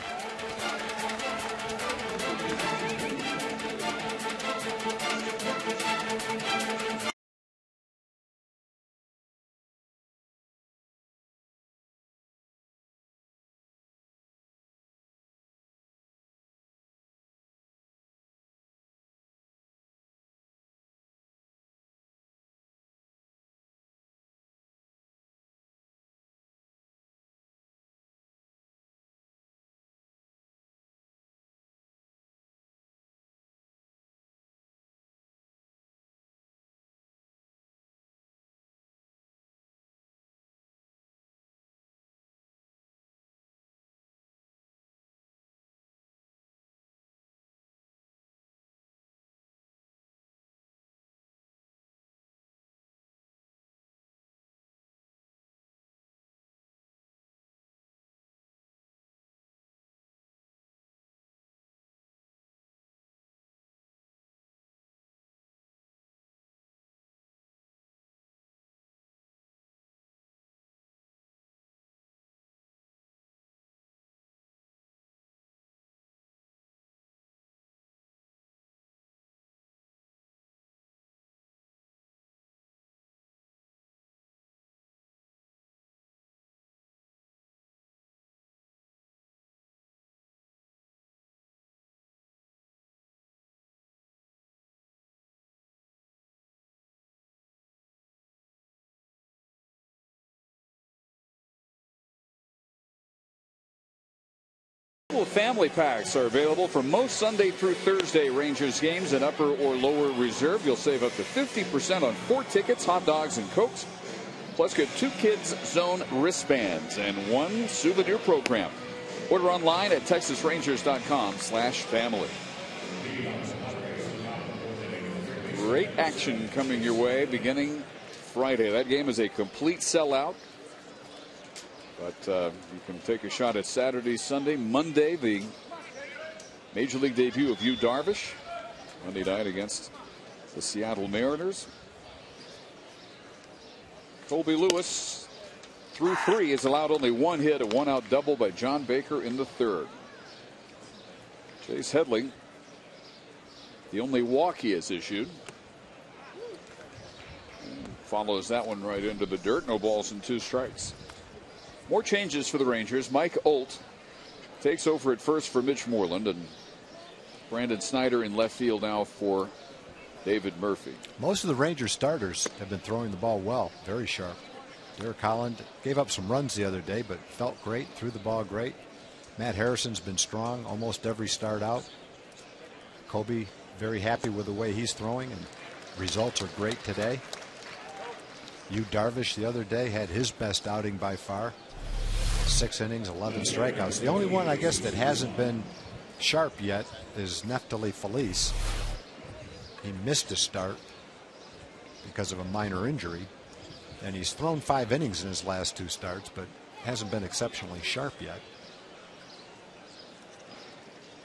Family packs are available for most Sunday through Thursday Rangers games in upper or lower reserve. You'll save up to 50% on 4 tickets, hot dogs, and Cokes. Plus, get 2 Kids Zone wristbands and 1 souvenir program. Order online at texasrangers.com/family. Great action coming your way beginning Friday. That game is a complete sellout. But you can take a shot at Saturday, Sunday, Monday, the Major League debut of Yu Darvish. Monday night against the Seattle Mariners. Colby Lewis, through 3, has allowed only 1 hit, a 1-out double by John Baker in the 3rd. Chase Headley, the only walk he has issued. And follows that one right into the dirt. No balls and 2 strikes. More changes for the Rangers. Mike Olt takes over at first for Mitch Moreland, and Brandon Snyder in left field now for David Murphy. Most of the Rangers starters have been throwing the ball well, very sharp. Derek Holland gave up some runs the other day, but felt great, threw the ball great. Matt Harrison's been strong almost every start out. Kobe very happy with the way he's throwing, and results are great today. Yu Darvish the other day had his best outing by far. 6 innings, 11 strikeouts. The only one, I guess, that hasn't been sharp yet is Neftali Feliz. He missed a start because of a minor injury, and he's thrown 5 innings in his last 2 starts, but hasn't been exceptionally sharp yet.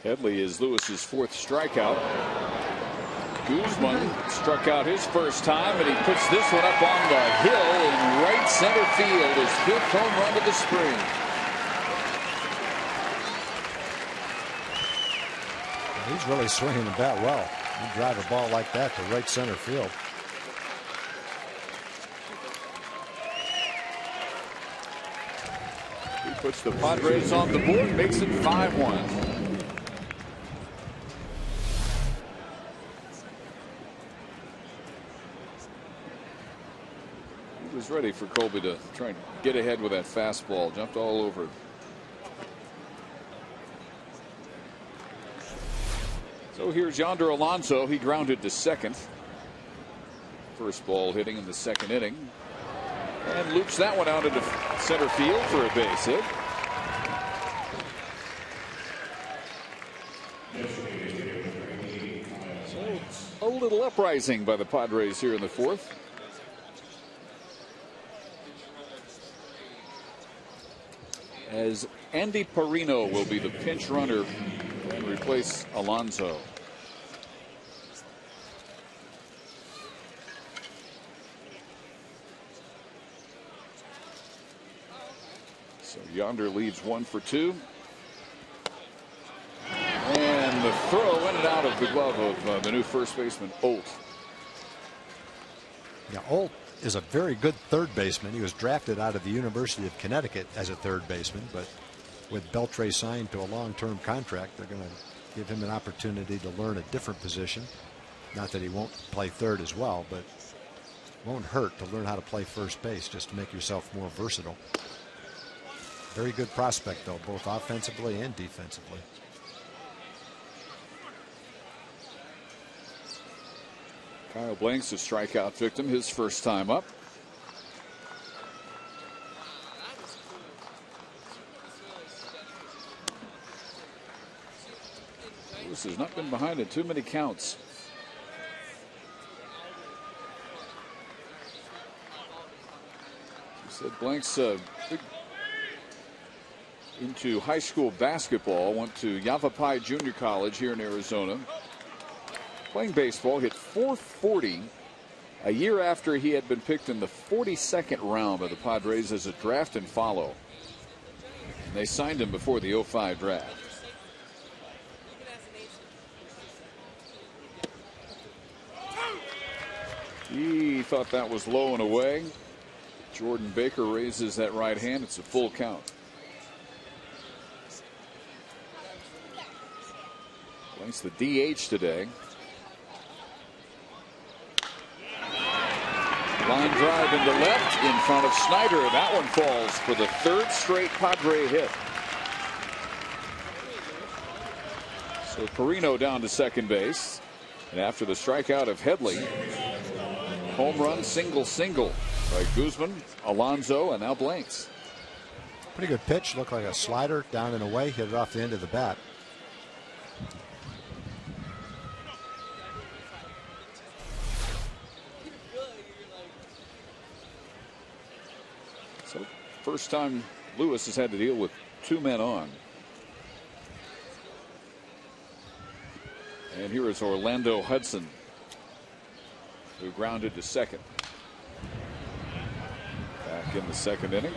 Headley is Lewis's 4th strikeout. Guzman struck out his first time, and he puts this one up on the hill in right center field. His 5th home run of the spring. He's really swinging the bat well. You drive a ball like that to right center field. He puts the Padres on the board, makes it 5-1. Was ready for Colby to try and get ahead with that fastball. Jumped all over it. So here's Yonder Alonso. He grounded to second. First ball hitting in the 2nd inning. And loops that one out into center field for a base hit. So a little uprising by the Padres here in the 4th. As Andy Parino will be the pinch runner and replace Alonso. So Yonder leads 1 for 2. And the throw in and out of the glove of the new first baseman, Olt. Yeah, Olt is a very good third baseman. He was drafted out of the University of Connecticut as a third baseman, but with Beltre signed to a long-term contract, they're going to give him an opportunity to learn a different position. Not that he won't play third as well, but it won't hurt to learn how to play first base just to make yourself more versatile. Very good prospect, though, both offensively and defensively. Kyle Blanks, a strikeout victim, his first time up. Lewis has not been behind in too many counts. He said Blanks into high school basketball, went to Yavapai Junior College here in Arizona. Playing baseball, hit .440 a year after he had been picked in the 42nd round by the Padres as a draft and follow. And they signed him before the '05 draft. He thought that was low and away. Jordan Baker raises that right hand. It's a full count. Blanks the DH today. Line drive into left in front of Snyder. That one falls for the 3rd straight Padre hit. So Perino down to second base. And after the strikeout of Headley, home run, single by Guzman, Alonso, and now Blanks. Pretty good pitch. Looked like a slider down and away. Hit it off the end of the bat. So first time Lewis has had to deal with two men on. And here is Orlando Hudson, who grounded to second. Back in the second inning.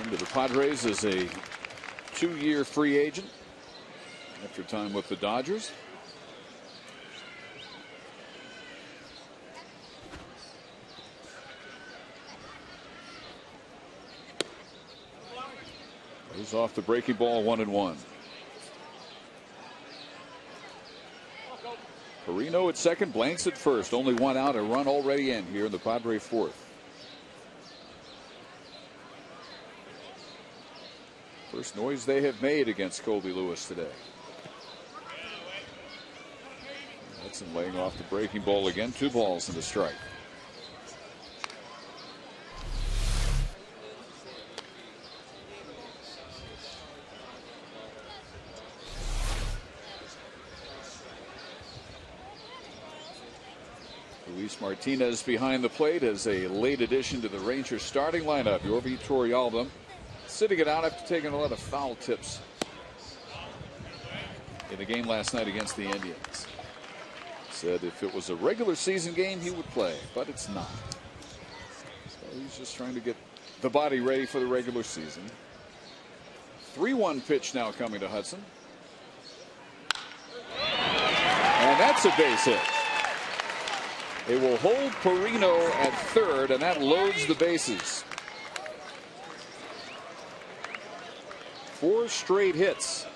Into the Padres as a 2-year free agent after time with the Dodgers. Goes off the breaking ball, 1-1. Perino at second, Blanks at first. Only one out, a run already in here in the Padre fourth. First noise they have made against Colby Lewis today. Hudson laying off the breaking ball again. 2 balls and a strike. Luis Martinez behind the plate as a late addition to the Rangers starting lineup. Yorvi Torrealba sitting it out after taking a lot of foul tips in the game last night against the Indians. Said if it was a regular season game he would play, but it's not. So he's just trying to get the body ready for the regular season. 3-1 pitch now coming to Hudson. And that's a base hit. They will hold Perino at third, and that loads the bases. 4 straight hits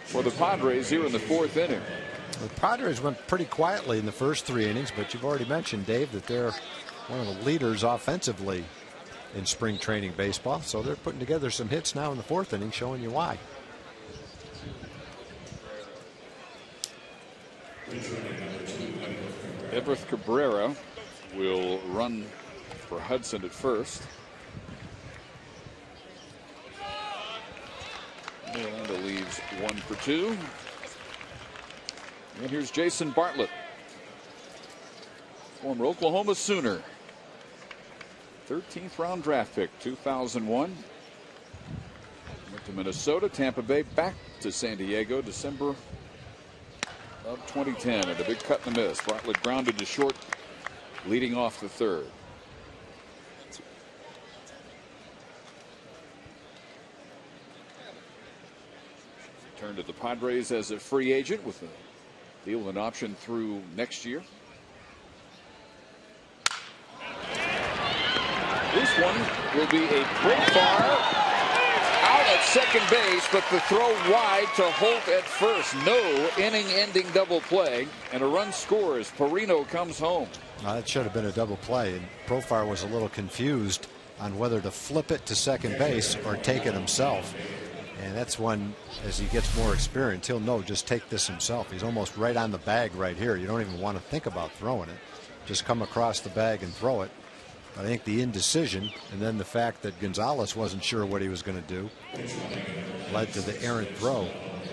for the Padres here in the 4th inning. The Padres went pretty quietly in the first 3 innings, but you've already mentioned, Dave, that they're one of the leaders offensively in spring training baseball. So they're putting together some hits now in the 4th inning, showing you why. Everett Cabrera will run for Hudson at first. Orlando leaves 1 for 2. And here's Jason Bartlett, former Oklahoma Sooner. 13th round draft pick, 2001. Went to Minnesota, Tampa Bay, back to San Diego, December of 2010. And a big cut and a miss. Bartlett grounded to short, leading off the third. Turned to the Padres as a free agent with a deal with an option through next year. This one will be a Profar out at second base, but the throw wide to Holt at first. No inning-ending double play, and a run scores. Perino comes home. That should have been a double play, and Profar was a little confused on whether to flip it to second base or take it himself. And that's one, as he gets more experience, he'll know just take this himself. He's almost right on the bag right here. You don't even want to think about throwing it. Just come across the bag and throw it. But I think the indecision and then the fact that Gonzalez wasn't sure what he was going to do led to the errant throw.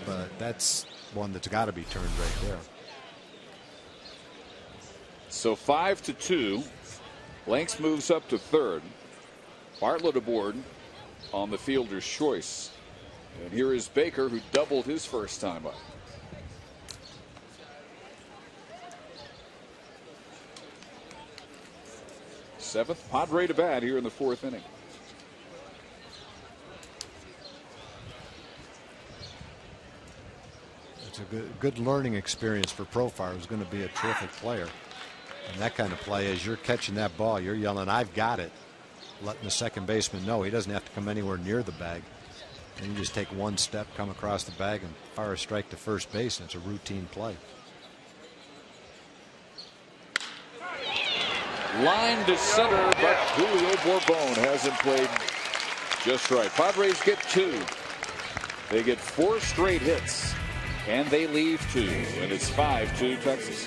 But that's one that's got to be turned right there. So 5-2. Blanks moves up to third. Bartlett aboard on the fielder's choice. And here is Baker, who doubled his first time up. Seventh Padre to bat here in the 4th inning. It's a good learning experience for Profar, who's going to be a terrific player. And that kind of play, as you're catching that ball, you're yelling, "I've got it," letting the second baseman know he doesn't have to come anywhere near the bag. And you just take one step, come across the bag, and fire a strike to first base, and it's a routine play. Line to center, but Julio Bourbon hasn't played Just right. Padres get 2. They get 4 straight hits, and they leave 2, and it's 5-2 Texas.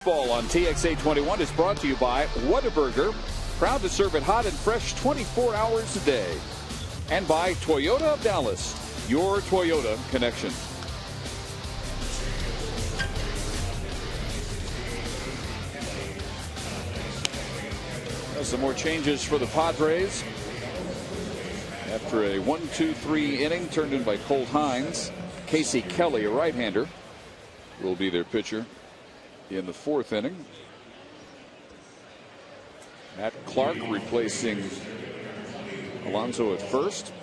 Ball on TX821 is brought to you by Whataburger, proud to serve it hot and fresh 24 hours a day. And by Toyota of Dallas, your Toyota connection. Some more changes for the Padres. After a 1-2-3 inning turned in by Colt Hines, Casey Kelly, a right-hander, will be their pitcher in the 4th inning. Matt Clark replacing Alonso at first.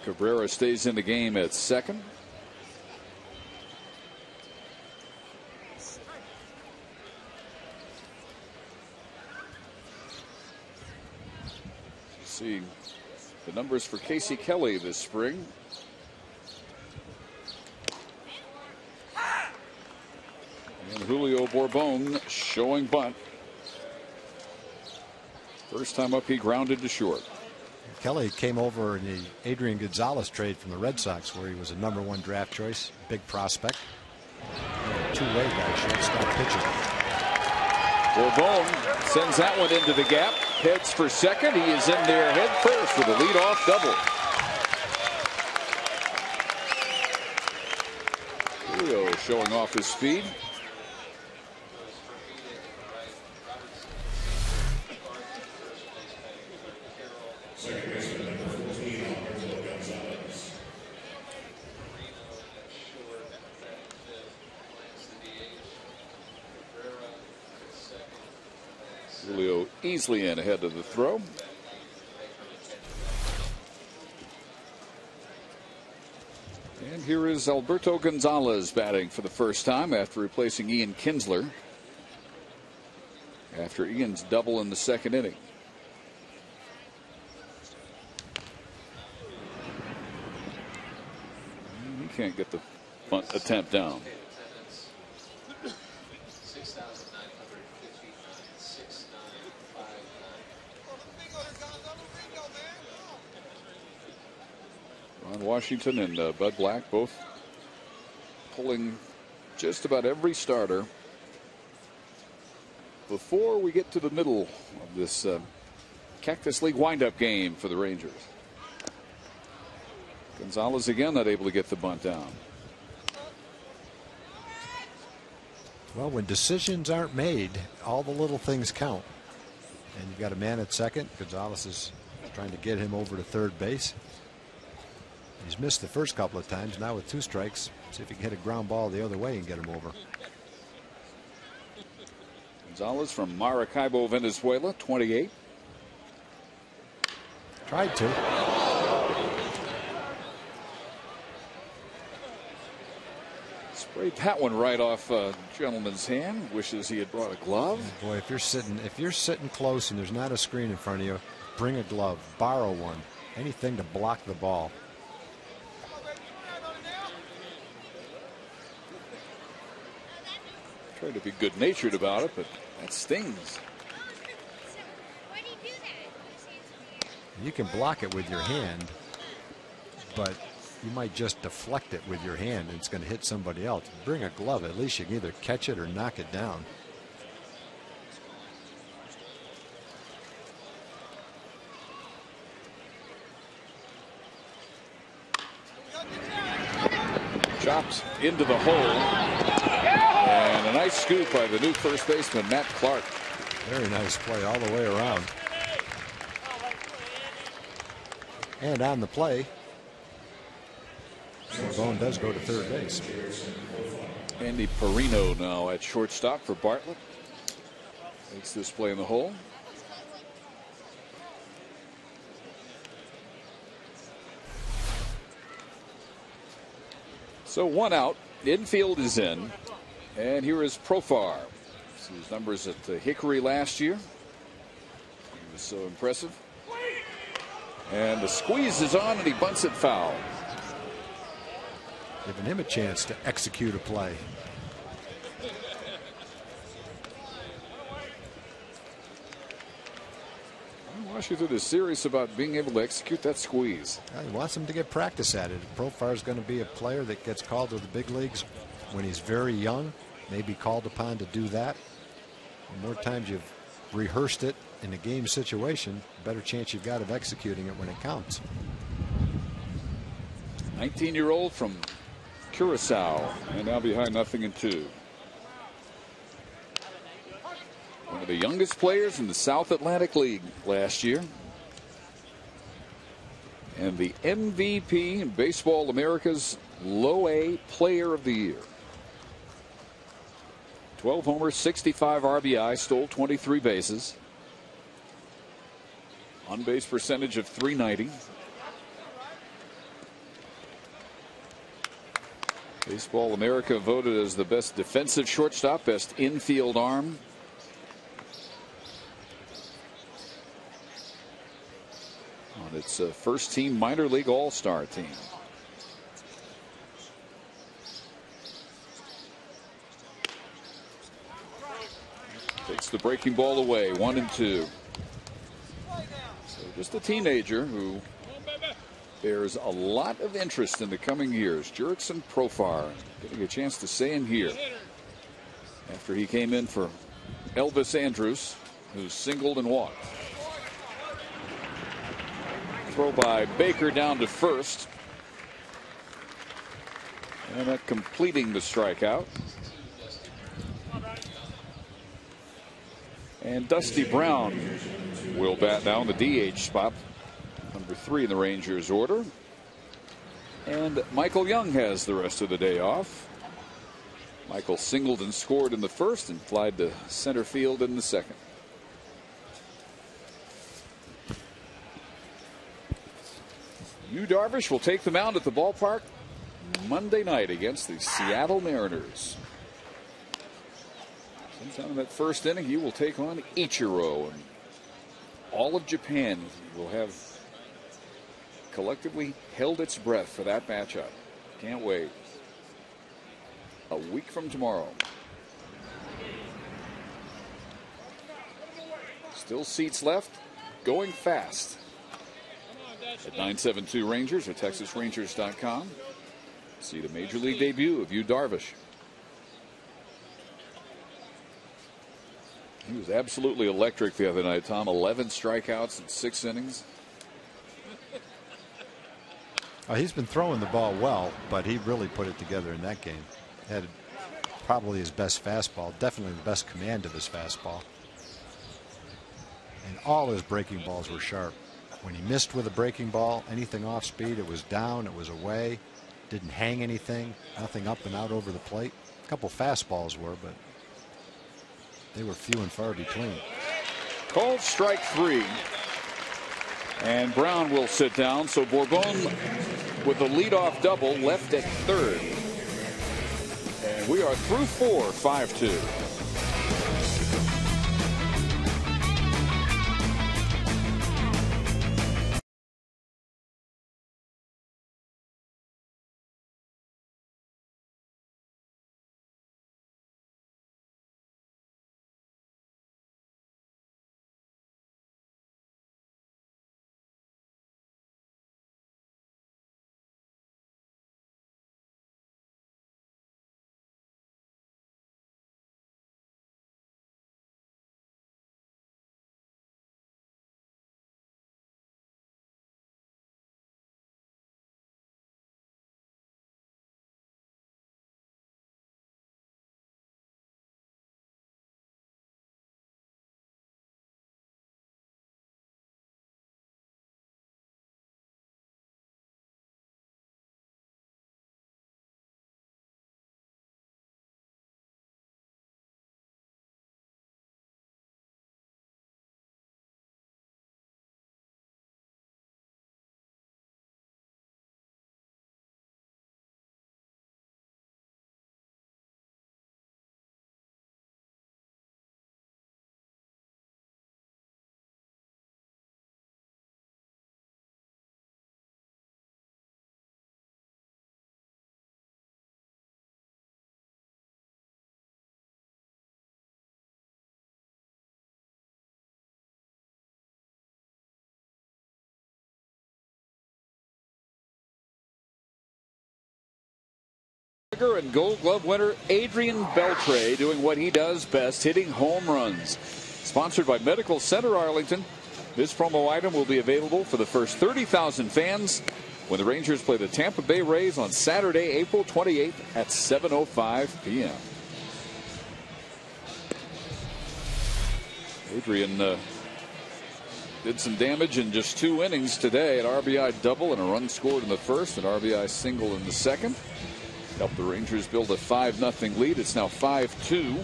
Cabrera stays in the game at second. See the numbers for Casey Kelly this spring. And Julio Bourbon showing bunt. First time up, he grounded to short. Kelly came over in the Adrian Gonzalez trade from the Red Sox, where he was a #1 draft choice, big prospect. Two-way guy, shortstop pitcher. Bourbon sends that one into the gap, heads for second. He is in there head first with a leadoff double. Julio showing off his speed. Julio easily in ahead of the throw. And here is Alberto Gonzalez batting for the first time after replacing Ian Kinsler. After Ian's double in the 2nd inning. He can't get the bunt attempt down. Ron Washington and Bud Black both pulling just about every starter before we get to the middle of this Cactus League windup game for the Rangers. Gonzalez again not able to get the bunt down. Well, when decisions aren't made, all the little things count. And you've got a man at second. Gonzalez is trying to get him over to third base. He's missed the first couple of times. Now with 2 strikes, see if he can hit a ground ball the other way and get him over. Gonzalez from Maracaibo, Venezuela, 28. Tried to. Sprayed that one right off a gentleman's hand. Wishes he had brought a glove. Boy, if you're sitting close and there's not a screen in front of you, bring a glove, borrow one, anything to block the ball. Tried to be good-natured about it, but that stings. You can block it with your hand, but you might just deflect it with your hand and it's going to hit somebody else. Bring a glove. At least you can either catch it or knock it down. Chops into the hole. And a nice scoop by the new first baseman, Matt Clark. Very nice play all the way around. And on the play, Bone does go to third base. Andy Perino now at shortstop for Bartlett. Makes this play in the hole. So one out. Infield is in. And here is Profar. See his numbers at Hickory last year. He was so impressive. And the squeeze is on and he bunts it foul. Giving him a chance to execute a play. Washington is serious about being able to execute that squeeze. He wants him to get practice at it. Profar is going to be a player that gets called to the big leagues when he's very young. May be called upon to do that. The more times you've rehearsed it in a game situation, better chance you've got of executing it when it counts. 19-year-old from Curacao, and now behind 0-2. One of the youngest players in the South Atlantic League last year. And the MVP in Baseball America's Low A Player of the Year. 12 homers, 65 RBI, stole 23 bases. On base percentage of .390. Baseball America voted as the best defensive shortstop, best infield arm. On its first team minor league all-star team. Takes the breaking ball away, 1-2. So just a teenager who bears a lot of interest in the coming years. Jurickson Profar getting a chance to say him here after he came in for Elvis Andrus, who singled and walked. Throw by Baker down to first. And that completing the strikeout. And Dusty Brown will bat down the DH spot. Number 3 in the Rangers order. And Michael Young has the rest of the day off. Michael singled and scored in the first and flied to center field in the second. Yu Darvish will take the mound at the ballpark Monday night against the Seattle Mariners. Sometime in that first inning, he will take on Ichiro, and all of Japan will have collectively held its breath for that matchup. Can't wait. A week from tomorrow. Still seats left, going fast. At 972 Rangers or TexasRangers.com. See the Major League debut of Yu Darvish. He was absolutely electric the other night, Tom. 11 strikeouts in 6 innings. He's been throwing the ball well, but he really put it together in that game. Had probably his best fastball, definitely the best command of his fastball. And all his breaking balls were sharp. When he missed with a breaking ball, anything off speed, it was down, it was away. Didn't hang anything, nothing up and out over the plate. A couple fastballs were, but they were few and far between. Called strike 3. And Brown will sit down. So Bourbon with the leadoff double left at third. And we are through 4, 5-2. And Gold Glove winner Adrian Beltre doing what he does best, hitting home runs. Sponsored by Medical Center Arlington. This promo item will be available for the first 30,000 fans when the Rangers play the Tampa Bay Rays on Saturday, April 28th at 7:05 p.m. Adrian did some damage in just 2 innings today. An RBI double and a run scored in the first, an RBI single in the second. Helped the Rangers build a 5-0 lead. It's now 5-2.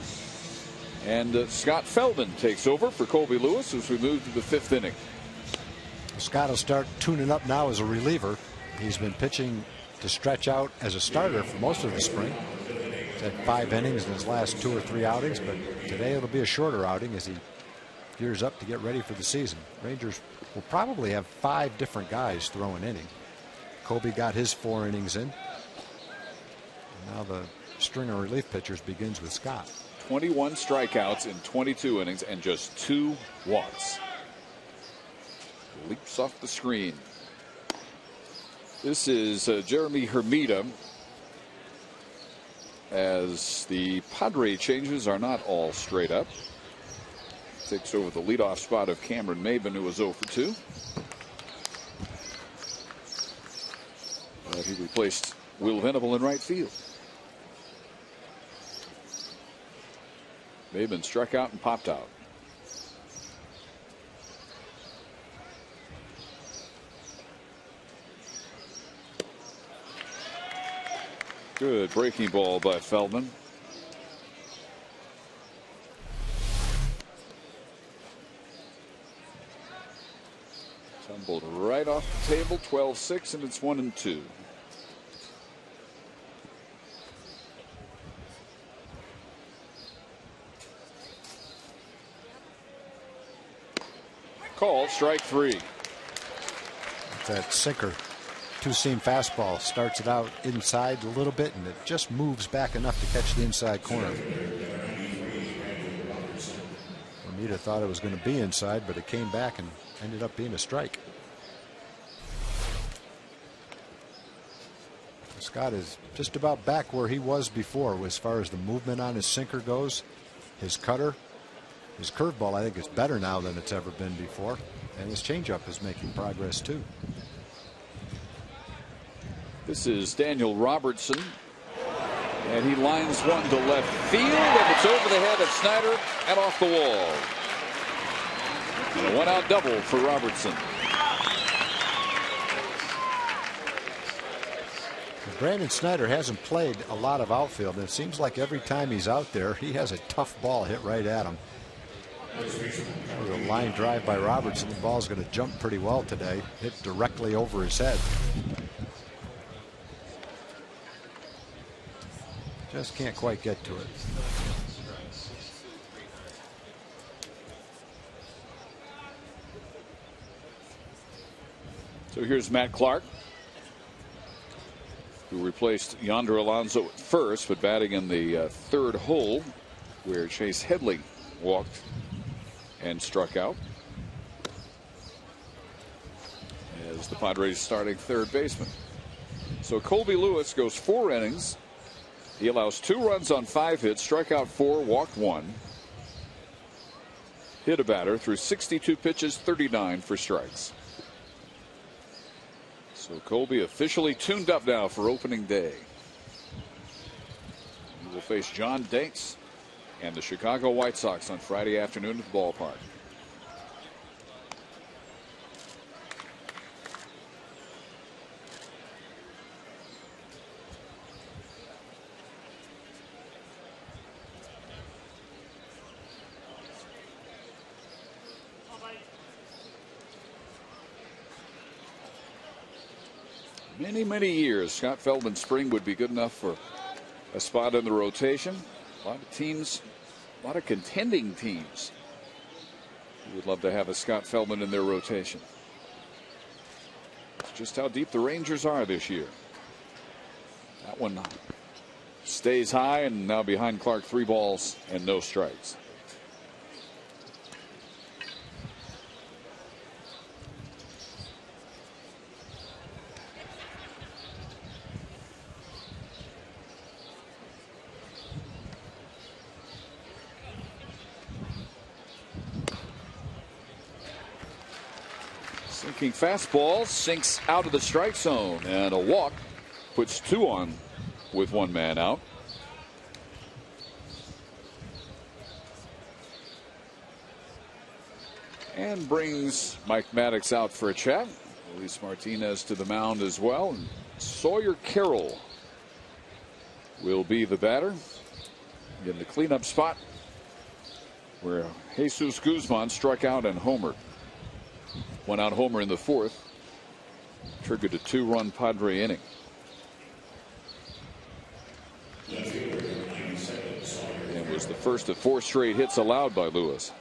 And Scott Feldman takes over for Colby Lewis as we move to the 5th inning. Scott will start tuning up now as a reliever. He's been pitching to stretch out as a starter for most of the spring. He's had 5 innings in his last 2 or 3 outings, but today it'll be a shorter outing as he gears up to get ready for the season. Rangers will probably have 5 different guys throw an inning. Colby got his 4 innings in. Now the string of relief pitchers begins with Scott. 21 strikeouts in 22 innings and just 2 walks. Leaps off the screen. This is Jeremy Hermida, as the Padre changes are not all straight up. Takes over the leadoff spot of Cameron Maben, who was 0 for 2. He replaced Will Venable in right field. Maben struck out and popped out. Good breaking ball by Feldman. Tumbled right off the table, 12-6, and it's 1-2. Call, strike 3. That sinker, 2-seam fastball, starts it out inside a little bit, and it just moves back enough to catch the inside corner. Hermida thought it was going to be inside, but it came back and ended up being a strike. Scott is just about back where he was before as far as the movement on his sinker goes. His cutter, his curveball, I think, is better now than it's ever been before. And his changeup is making progress, too. This is Daniel Robertson. And he lines one to left field. And it's over the head of Snyder and off the wall. And a 1-out double for Robertson. Brandon Snyder hasn't played a lot of outfield, and it seems like every time he's out there, he has a tough ball hit right at him. With a line drive by Robertson, the ball's going to jump pretty well today, hit directly over his head. Just can't quite get to it. So here's Matt Clark, who replaced Yonder Alonso at first, but batting in the third hole where Chase Headley walked and struck out. As the Padres starting third baseman. So Colby Lewis goes 4 innings. He allows 2 runs on 5 hits, struck out 4, walked 1. Hit a batter through 62 pitches, 39 for strikes. So Colby officially tuned up now for opening day. He will face John Danks and the Chicago White Sox on Friday afternoon at the ballpark. Many years, Scott Feldman spring would be good enough for a spot in the rotation. A lot of teams, a lot of contending teams who would love to have a Scott Feldman in their rotation. It's just how deep the Rangers are this year. That one stays high, and now behind Clark, 3 balls and no strikes. Sinking fastball sinks out of the strike zone, and a walk puts 2 on with 1 man out. And brings Mike Maddox out for a chat. Luis Martinez to the mound as well. And Sawyer Carroll will be the batter in the cleanup spot where Jesus Guzman struck out and homered. One out homer in the 4th. Triggered a 2-run Padre inning. And was the first of 4 straight hits allowed by Lewis.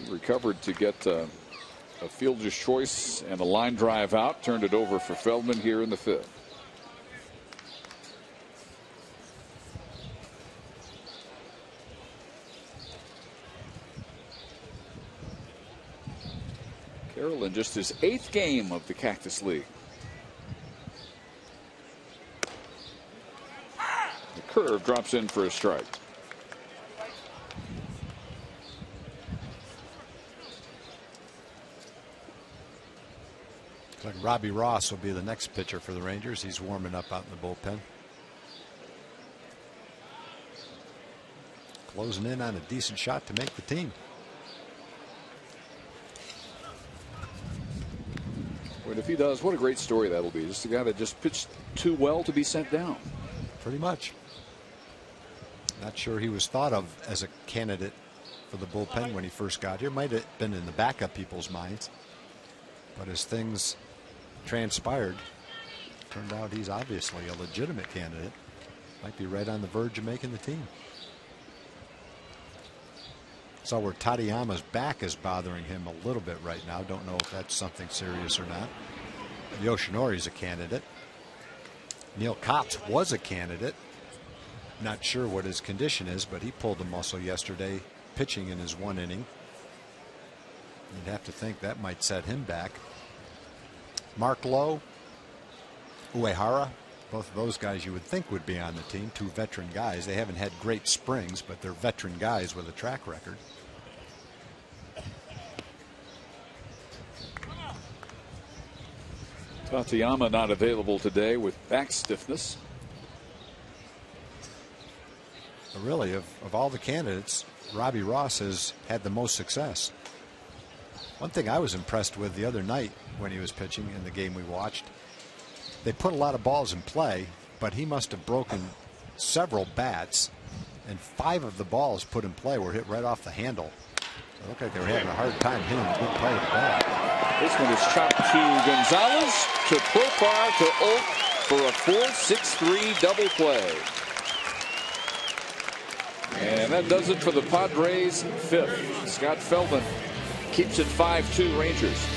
He recovered to get a fielder's choice and a line drive out. Turned it over for Feldman here in the 5th. Carroll in just his 8th game of the Cactus League. The curve drops in for a strike. Looks like Robbie Ross will be the next pitcher for the Rangers. He's warming up out in the bullpen. Closing in on a decent shot to make the team. But if he does, what a great story that'll be. Just a guy that just pitched too well to be sent down. Pretty much. Not sure he was thought of as a candidate for the bullpen when he first got here. Might have been in the backup people's minds. But as things transpired, turned out he's obviously a legitimate candidate. Might be right on the verge of making the team. Saw where Tateyama's back is bothering him a little bit right now. Don't know if that's something serious or not. Yoshinori's a candidate. Neil Kopps was a candidate. Not sure what his condition is, but he pulled a muscle yesterday pitching in his 1 inning. You'd have to think that might set him back. Mark Lowe, Uehara, both of those guys you would think would be on the team. 2 veteran guys. They haven't had great springs, but they're veteran guys with a track record. Tateyama not available today with back stiffness. But really, of all the candidates, Robbie Ross has had the most success. One thing I was impressed with the other night when he was pitching in the game we watched, they put a lot of balls in play, but he must have broken several bats, and 5 of the balls put in play were hit right off the handle. So it looked like they were having a hard time hitting a good play of the bat. This one is chopped to Gonzalez, to Profar, to Oak, for a 4-6-3 double play. And that does it for the Padres' fifth. Scott Feldman keeps it 5-2 Rangers.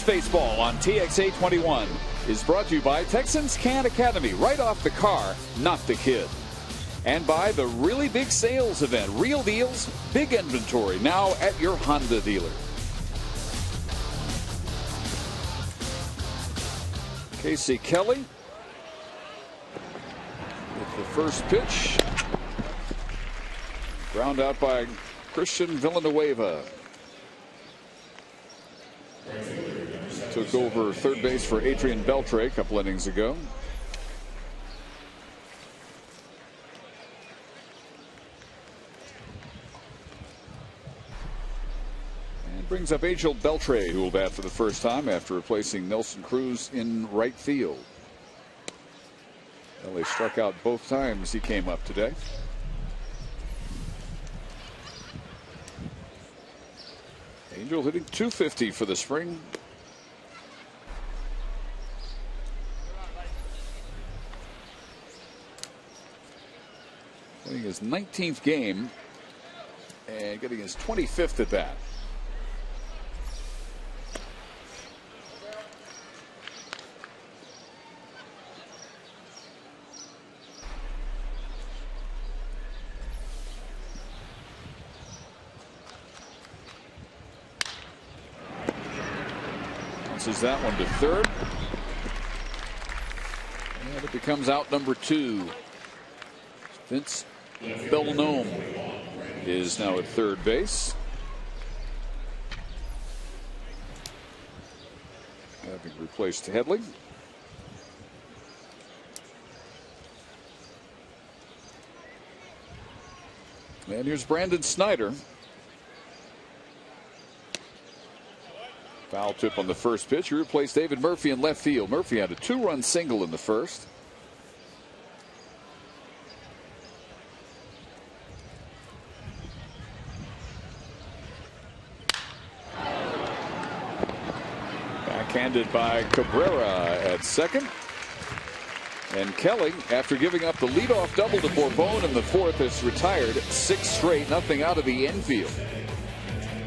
Baseball on TX 21 is brought to you by Texans Can Academy. Right off the car, not the kid. And by the Really Big Sales event. Real deals, big inventory. Now at your Honda dealer. Casey Kelly with the first pitch. Ground out by Christian Villanueva. Took over third base for Adrian Beltre a couple innings ago. And brings up Angel Beltre, who will bat for the first time after replacing Nelson Cruz in right field. Well, he struck out both times he came up today. Angel hitting .250 for the spring. Getting his 19th game and getting his 25th at bat. Bounces that one to third. And it becomes out number 2. Vince Belnome is now at third base. Having replaced Headley. And here's Brandon Snyder. Foul tip on the first pitch. He replaced David Murphy in left field. Murphy had a 2-run single in the first. Backhanded by Cabrera at second. And Kelly, after giving up the leadoff double to Bourbon in the fourth, has retired 6 straight, nothing out of the infield.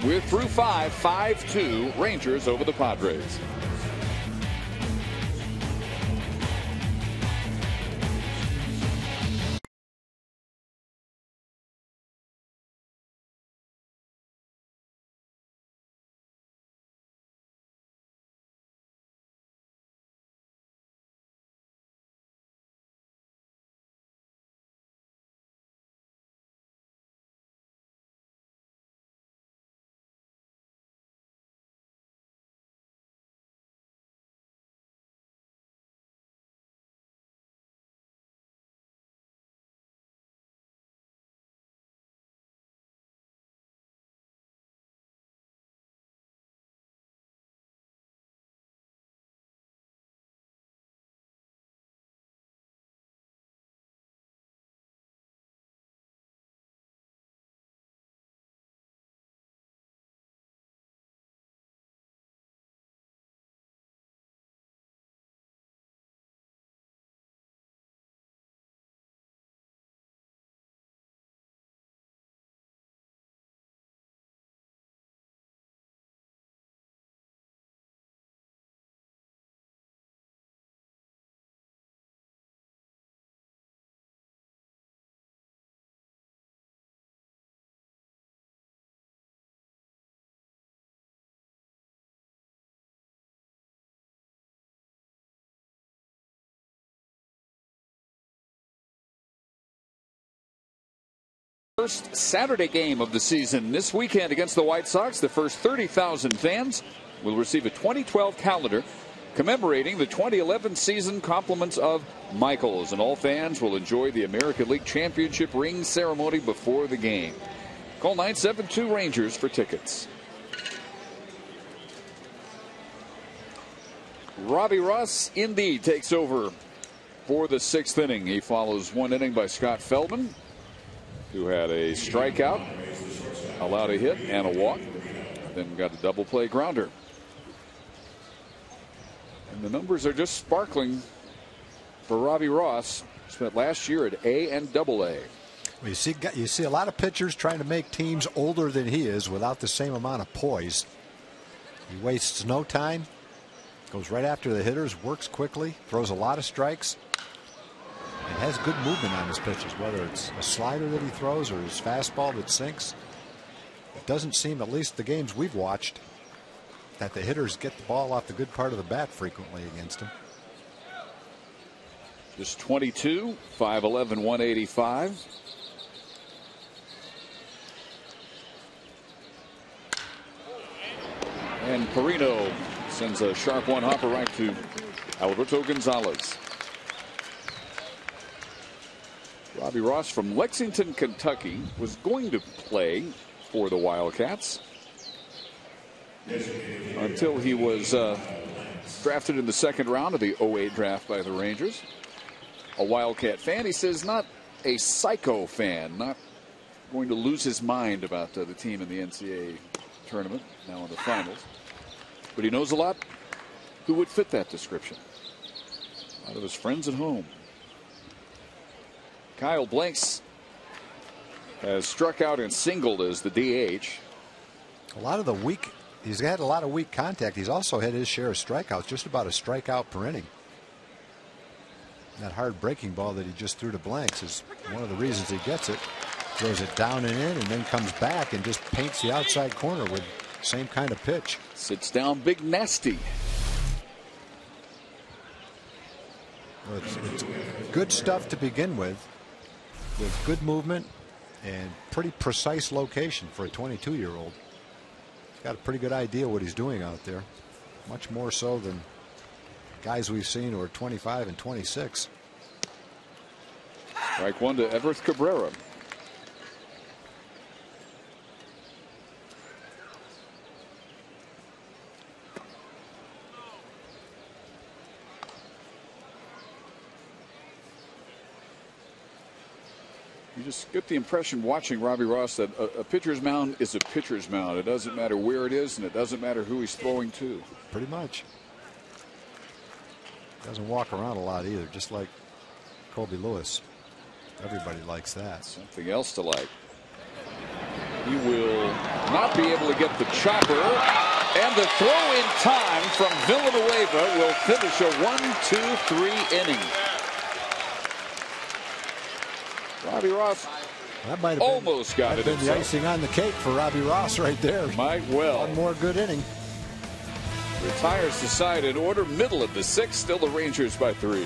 We're through 5-2 Rangers over the Padres. First Saturday game of the season this weekend against the White Sox. The first 30,000 fans will receive a 2012 calendar commemorating the 2011 season. Compliments of Michaels, and all fans will enjoy the American League Championship ring ceremony before the game. Call 972 Rangers for tickets. Robbie Ross indeed takes over for the 6th inning. He follows one inning by Scott Feldman, who had a strikeout, allowed a hit and a walk, then got a double play grounder. And the numbers are just sparkling for Robbie Ross. Spent last year at A and Double A. Well, you see a lot of pitchers trying to make teams older than he is without the same amount of poise. He wastes no time, goes right after the hitters, works quickly, throws a lot of strikes, and has good movement on his pitches, whether it's a slider that he throws or his fastball that sinks. It doesn't seem, at least the games we've watched, that the hitters get the ball off the good part of the bat frequently against him. Just 22, 5'11", 185. And Perino sends a sharp one-hopper right to Alberto Gonzalez. Robbie Ross from Lexington, Kentucky, was going to play for the Wildcats until he was drafted in the 2nd round of the 08 draft by the Rangers. A Wildcat fan, he says, not a psycho fan, not going to lose his mind about the team in the NCAA tournament, now in the finals. But he knows a lot who would fit that description. A lot of his friends at home. Kyle Blanks has struck out and singled as the DH. He's had a lot of weak contact. He's also had his share of strikeouts, just about a strikeout per inning. That hard breaking ball that he just threw to Blanks is one of the reasons he gets it. Throws it down and in, and then comes back and just paints the outside corner with the same kind of pitch. Sits down Big Nasty. Well, it's good stuff to begin with good movement and pretty precise location for a 22-year-old. He's got a pretty good idea what he's doing out there, much more so than guys we've seen who are 25 and 26. Strike one to Everth Cabrera. You just get the impression watching Robbie Ross that a pitcher's mound is a pitcher's mound. It doesn't matter where it is, and it doesn't matter who he's throwing to. Pretty much. Doesn't walk around a lot either, just like Colby Lewis. Everybody likes that. Something else to like. He will not be able to get the chopper, and the throw in time from Villanueva will finish a 1-2-3 inning. Robbie Ross that might have almost got it. Been the icing on the cake for Robbie Ross right there. Might well. One more good inning. Retires the side in order, middle of the 6th, still the Rangers by 3.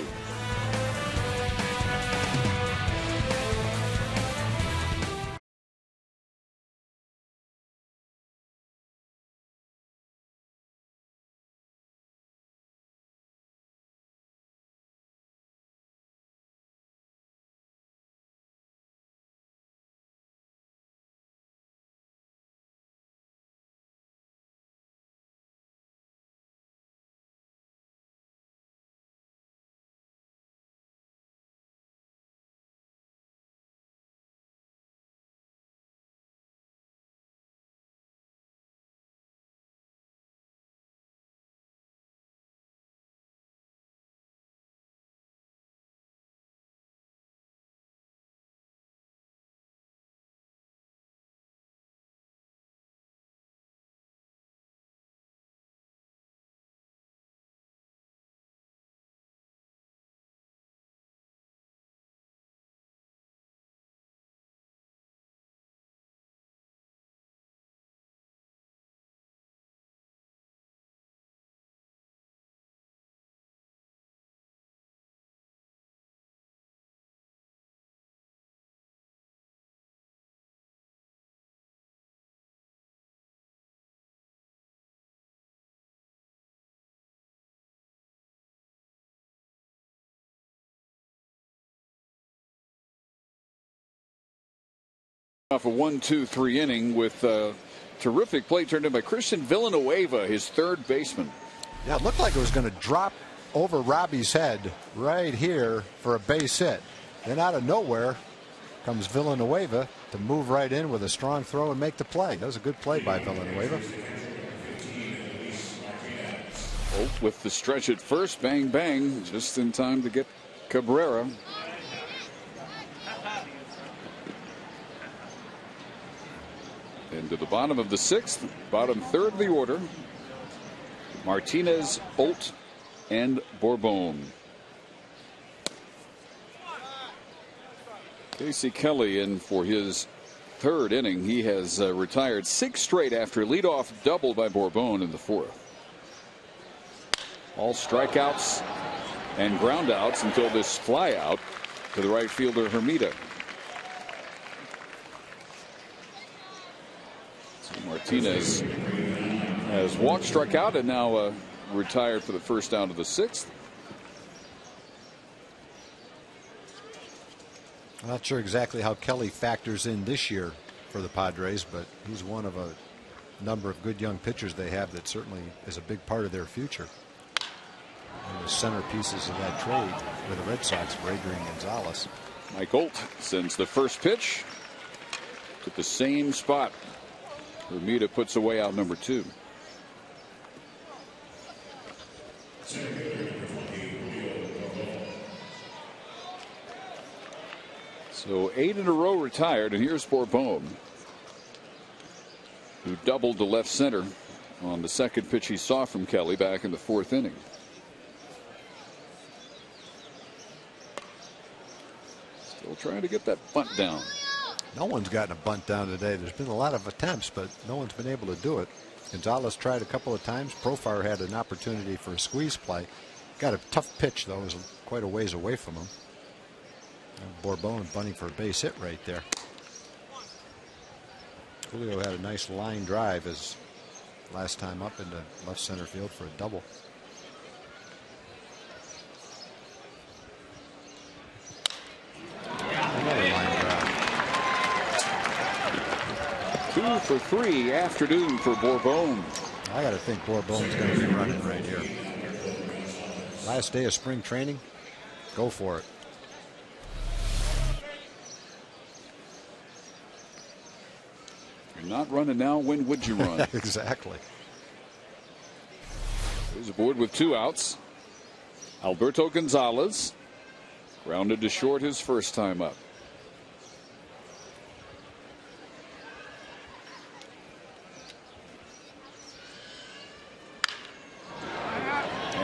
Off a 1-2-3 inning with terrific play turned in by Christian Villanueva, his third baseman. Yeah, it looked like it was going to drop over Robbie's head right here for a base hit. Then out of nowhere comes Villanueva to move right in with a strong throw and make the play. That was a good play by Villanueva. Holt with the stretch at first, bang bang, just in time to get Cabrera. Into the bottom of the sixth, bottom third of the order. Martinez, Holt, and Bourbon. Casey Kelly in for his third inning. He has retired 6 straight after a leadoff double by Bourbon in the fourth. All strikeouts and groundouts until this fly out to the right fielder Hermida. So Martinez has walked, struck out, and now retired for the first out of the sixth. I'm not sure exactly how Kelly factors in this year for the Padres, but he's one of a number of good young pitchers they have that certainly is a big part of their future. One of the centerpieces of that trade with the Red Sox for Adrian Gonzalez. Mike Holt sends the first pitch to the same spot. Hermida puts away out number 2. So 8 in a row retired, and here's Bourbon, who doubled to left center on the second pitch he saw from Kelly back in the fourth inning. Still trying to get that bunt down. No one's gotten a bunt down today. There's been a lot of attempts, but no one's been able to do it. Gonzalez tried a couple of times. Profar had an opportunity for a squeeze play. Got a tough pitch, though. It was quite a ways away from him. And Bourbon bunting for a base hit right there. Julio had a nice line drive his last time up into left center field for a double. Another line drive. 2 for 3 afternoon for Bourbon. I got to think Bourbon's going to be running right here. Last day of spring training, go for it. You're not running now, when would you run? Exactly. He's aboard with 2 outs. Alberto Gonzalez grounded to short his first time up.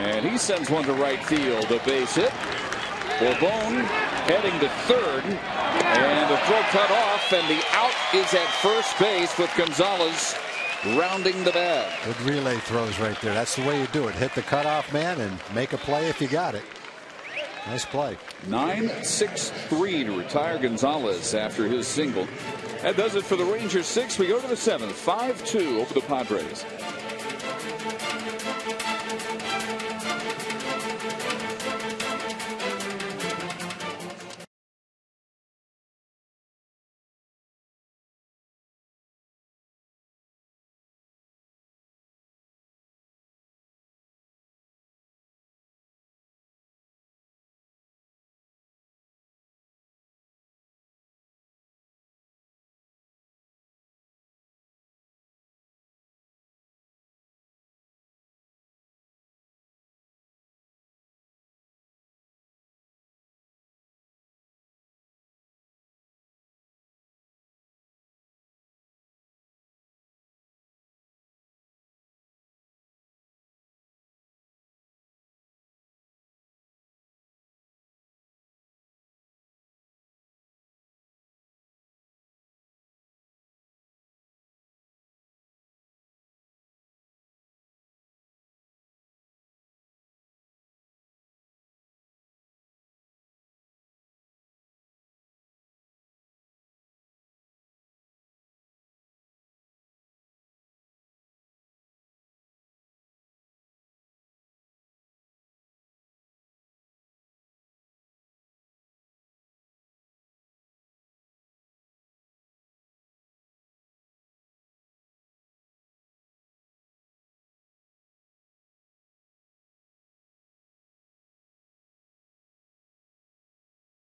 And he sends one to right field, a base hit. Bourbon heading to third, and the throw cut off, and the out is at first base with Gonzalez rounding the bag. Good relay throws right there. That's the way you do it. Hit the cutoff man and make a play if you got it. Nice play. 9-6-3 to retire Gonzalez after his single. That does it for the Rangers 6. We go to the 7th, 5-2 over the Padres.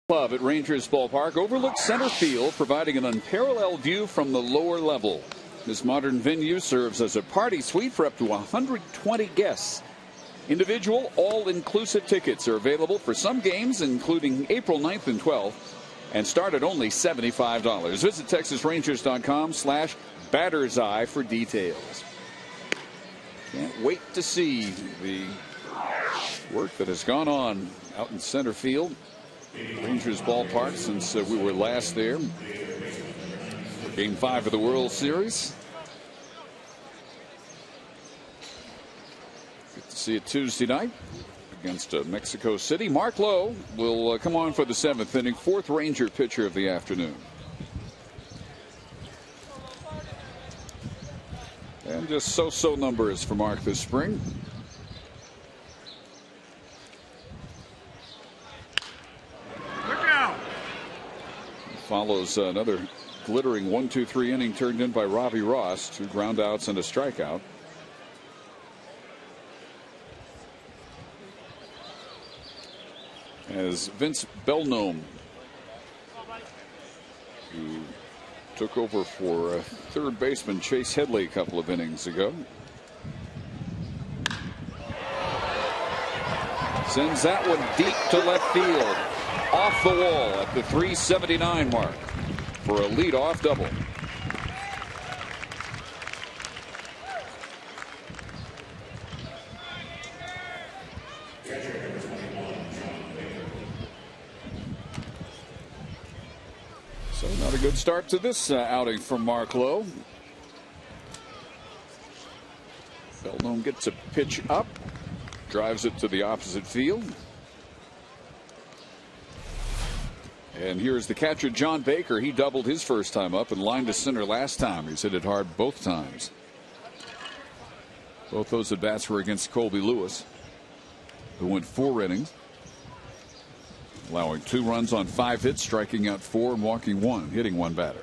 Club at Rangers Ballpark overlooks center field, providing an unparalleled view from the lower level. This modern venue serves as a party suite for up to 120 guests. Individual all-inclusive tickets are available for some games, including April 9th and 12th, and start at only $75. Visit TexasRangers.com/batterseye for details. Can't wait to see the work that has gone on out in center field. Rangers Ballpark since we were last there for Game 5 of the World Series. Get to see it Tuesday night against Mexico City. Mark Lowe will come on for the 7th inning, 4th Ranger pitcher of the afternoon. And just so-so numbers for Mark this spring. Follows another glittering 1-2-3 inning turned in by Robbie Ross. 2 groundouts and a strikeout. As Vince Belnome, who took over for third baseman Chase Headley a couple of innings ago, sends that one deep to left field. Off the wall at the 379 mark for a leadoff double. So not a good start to this outing from Mark Lowe. Belnome gets a pitch up, drives it to the opposite field. And here's the catcher, John Baker. He doubled his first time up and lined to center last time. He's hit it hard both times. Both those at bats were against Colby Lewis, who went 4 innings, allowing 2 runs on 5 hits, striking out 4 and walking 1, hitting 1 batter.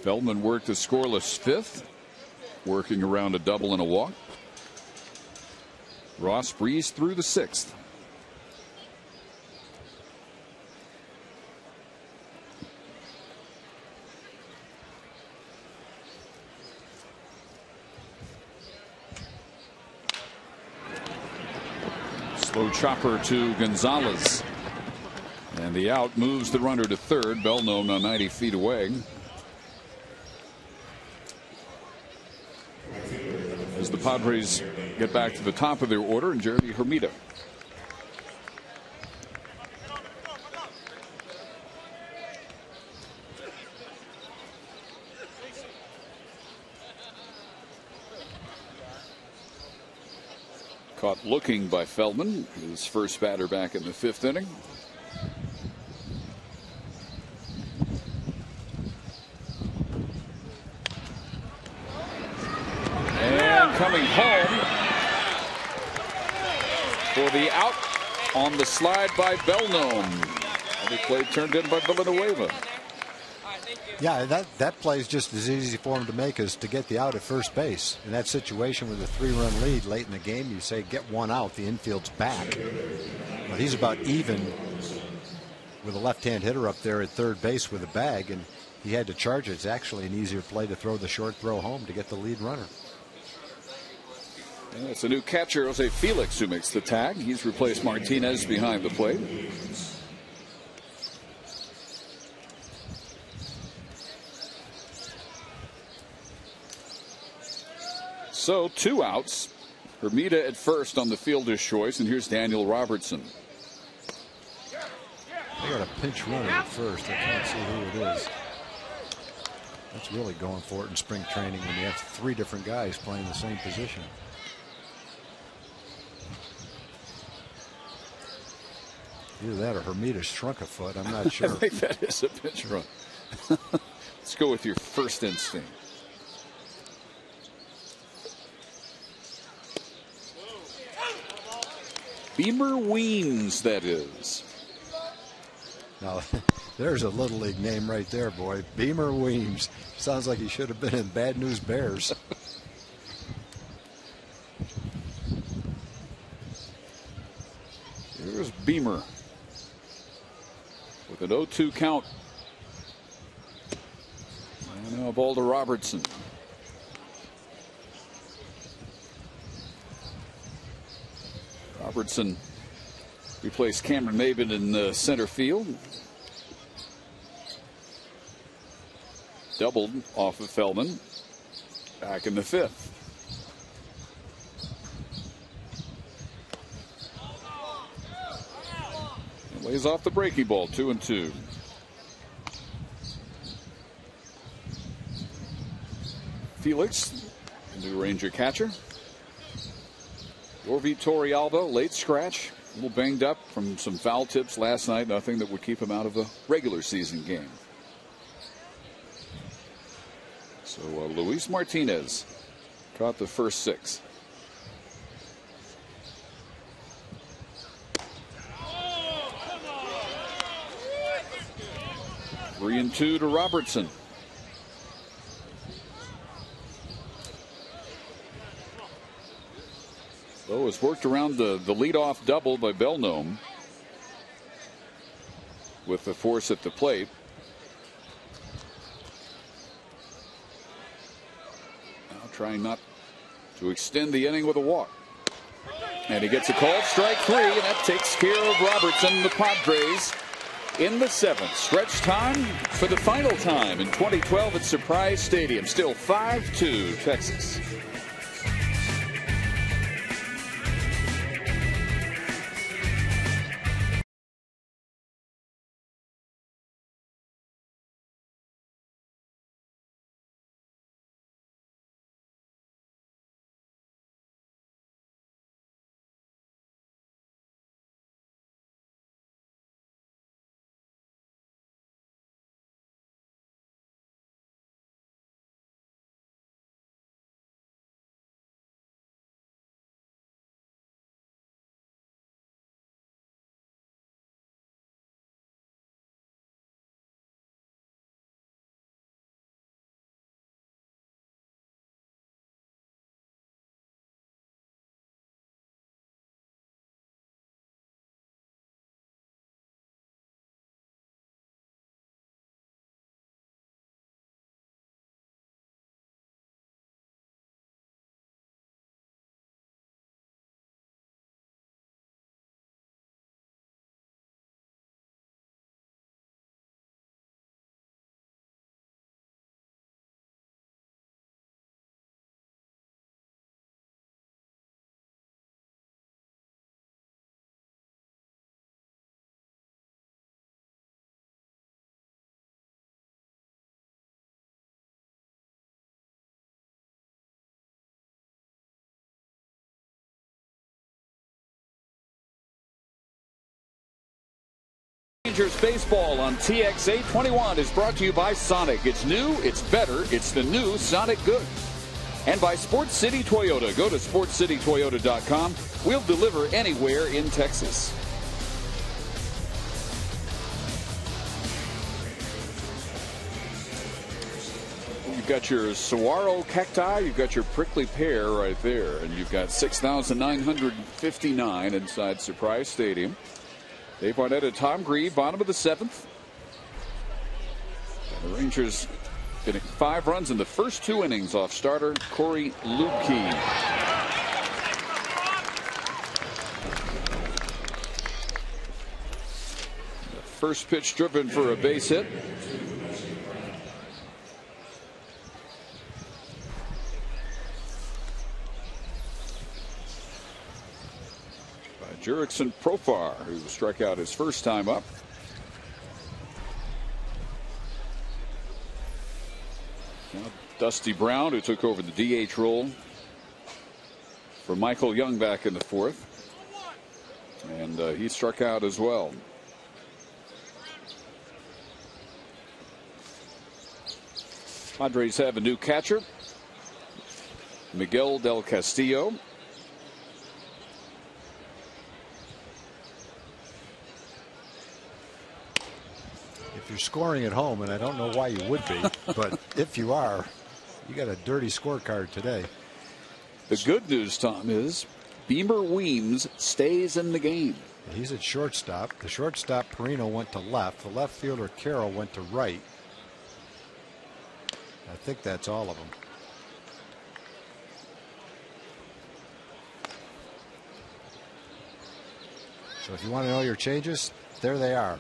Feldman worked a scoreless 5th, working around a double and a walk. Ross breezed through the 6th. Slow chopper to Gonzalez. And the out moves the runner to third. Belnome now 90 feet away. As the Padres get back to the top of their order, and Jeremy Hermida. Caught looking by Feldman, his first batter back in the 5th inning. Coming home for the out on the slide by Belnome. The play turned in by Villanueva. Yeah, that play is just as easy for him to make as to get the out at first base. In that situation with a 3-run lead late in the game, you say get 1 out, the infield's back. But he's about even with a left-hand hitter up there at third base with a bag, and he had to charge it. It's actually an easier play to throw the short throw home to get the lead runner. And it's a new catcher, Jose Felix, who makes the tag. He's replaced Martinez behind the plate. So 2 outs. Hermida at first on the fielder's choice, and here's Daniel Robertson. They got a pinch runner at first. I can't see who it is. That's really going for it in spring training when you have 3 different guys playing the same position. Either that or Hermida shrunk a foot. I'm not sure. I think that is a pinch run. Let's go with your first instinct. Beamer Weems, that is. Now, There's a little league name right there, boy. Beamer Weems. Sounds like he should have been in Bad News Bears. Here's Beamer with an 0-2 count. And now ball to Robertson. Robertson replaced Cameron Maben in center field. Doubled off of Feldman back in the 5th. And lays off the breaking ball, 2-2. Felix, new Ranger catcher. Orvi Torrealba, late scratch, a little banged up from some foul tips last night. Nothing that would keep him out of a regular season game. So Luis Martinez caught the first 6. Three and 2 to Robertson. So it's worked around the leadoff double by Belnome with the force at the plate. Trying not to extend the inning with a walk. And he gets a call, strike 3, and that takes care of Robertson. The Padres in the 7th. Stretch time for the final time in 2012 at Surprise Stadium. Still 5-2 Texas. Rangers baseball on TX 821 is brought to you by Sonic. It's new, it's better, it's the new Sonic Good. And by Sports City Toyota. Go to sportscitytoyota.com. We'll deliver anywhere in Texas. You've got your saguaro cacti, you've got your prickly pear right there, and you've got 6,959 inside Surprise Stadium. Dave Barnett and Tom Grieve, bottom of the 7th. And the Rangers getting 5 runs in the first 2 innings off starter Corey Luebke. The first pitch driven for a base hit. Jurickson Profar, who struck out his first time up. Now Dusty Brown, who took over the DH role for Michael Young back in the 4th. And he struck out as well. Padres have a new catcher, Miguel Del Castillo. if you're scoring at home, and I don't know why you would be, but if you are, you got a dirty scorecard today. The good news, Tom, is Beamer Weems stays in the game. He's at shortstop. The shortstop, Perino, went to left. The left fielder, Carroll, went to right. I think that's all of them. So if you want to know your changes, there they are.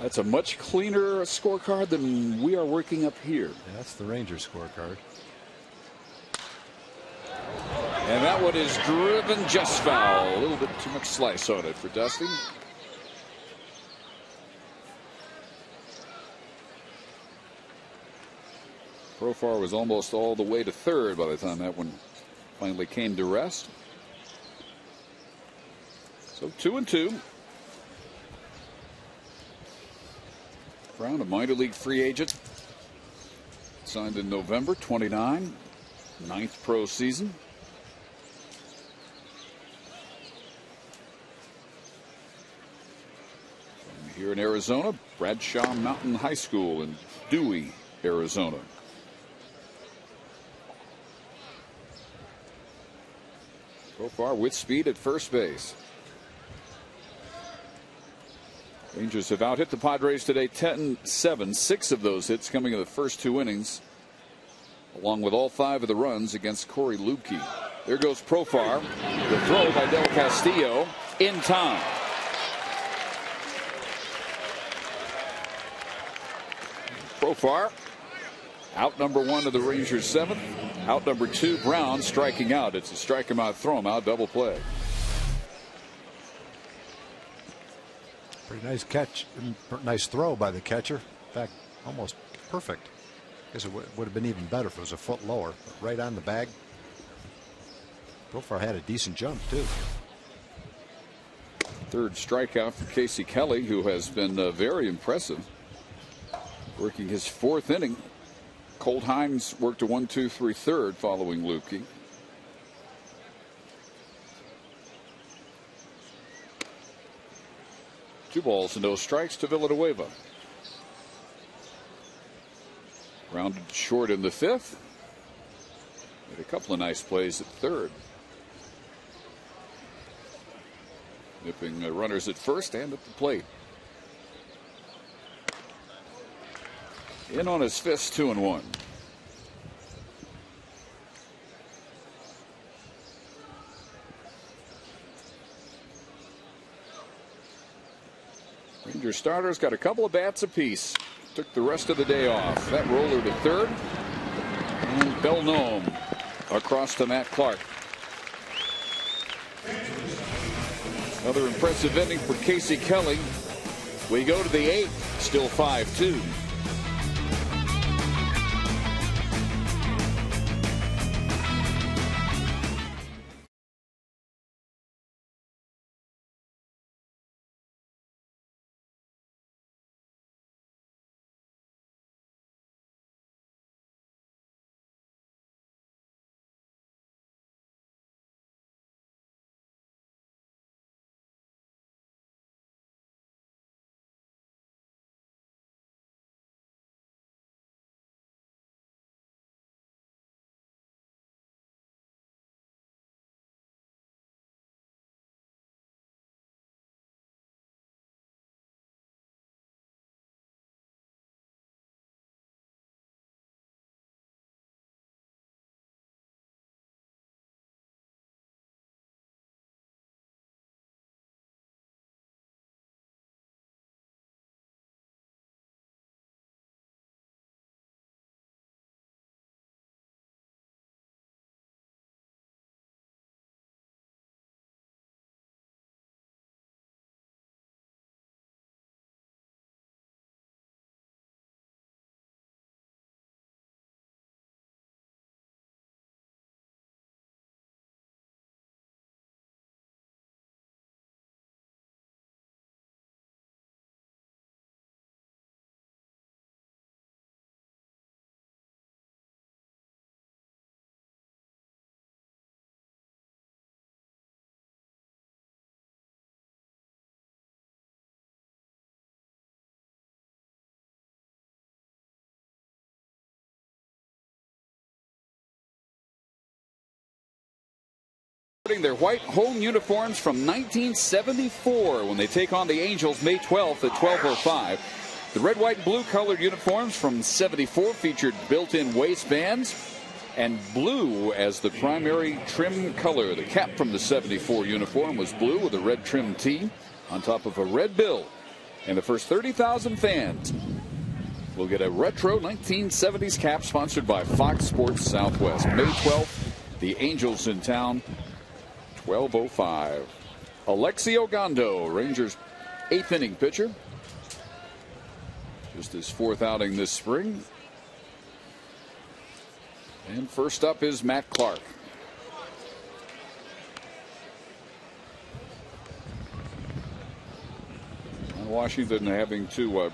That's a much cleaner scorecard than we are working up here. That's the Rangers scorecard. And that one is driven just foul. A little bit too much slice on it for Dusty. Profar was almost all the way to third by the time that one finally came to rest. So 2-2. Brown, a minor league free agent, signed in November, 29, 9th pro season. From here in Arizona, Bradshaw Mountain High School in Dewey, Arizona. Profar with speed at first base. Rangers have out hit the Padres today 10-7. 6 of those hits coming in the first 2 innings, along with all 5 of the runs against Corey Lubke. There goes Profar. The throw by Del Castillo in time. Profar out number 1 of the Rangers' 7th. Out number 2, Brown striking out. It's a strike him out, throw him out, double play. Pretty nice catch, nice throw by the catcher. In fact, almost perfect. I guess it would have been even better if it was a foot lower. But right on the bag. Profar had a decent jump, too. 3rd strikeout for Casey Kelly, who has been very impressive. Working his 4th inning. Colt Hines worked a 1-2-3 third following Lubke. Two balls and no strikes to Villanueva. Grounded short in the 5th. Made a couple of nice plays at 3rd. Nipping runners at first and at the plate. In on his 5th, 2-1. Ranger starters got a couple of bats apiece. Took the rest of the day off. That roller to 3rd. And Belnome across to Matt Clark. Another impressive inning for Casey Kelly. We go to the 8th, still 5-2. Their white home uniforms from 1974 when they take on the Angels May 12th at 12:05. The red, white, and blue colored uniforms from 74 featured built-in waistbands and blue as the primary trim color. The cap from the 74 uniform was blue with a red trim tee on top of a red bill. And the first 30,000 fans will get a retro 1970s cap sponsored by Fox Sports Southwest. May 12th, the Angels in town, 12:05. Alexi Ogando, Rangers' 8th inning pitcher. Just his 4th outing this spring. And first up is Matt Clark. Washington having to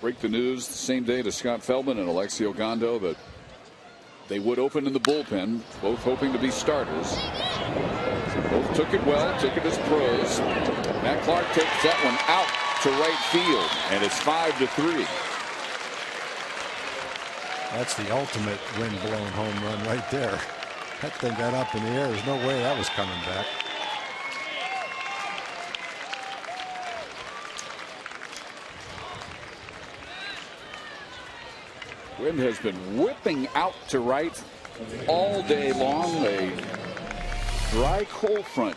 break the news the same day to Scott Feldman and Alexi Ogando that they would open in the bullpen, both hoping to be starters. So both took it well, took it as pros. Matt Clark takes that one out to right field, and it's 5-3. That's the ultimate wind-blown home run right there. That thing got up in the air. There's no way that was coming back. Wind has been whipping out to right all day long. A dry cold front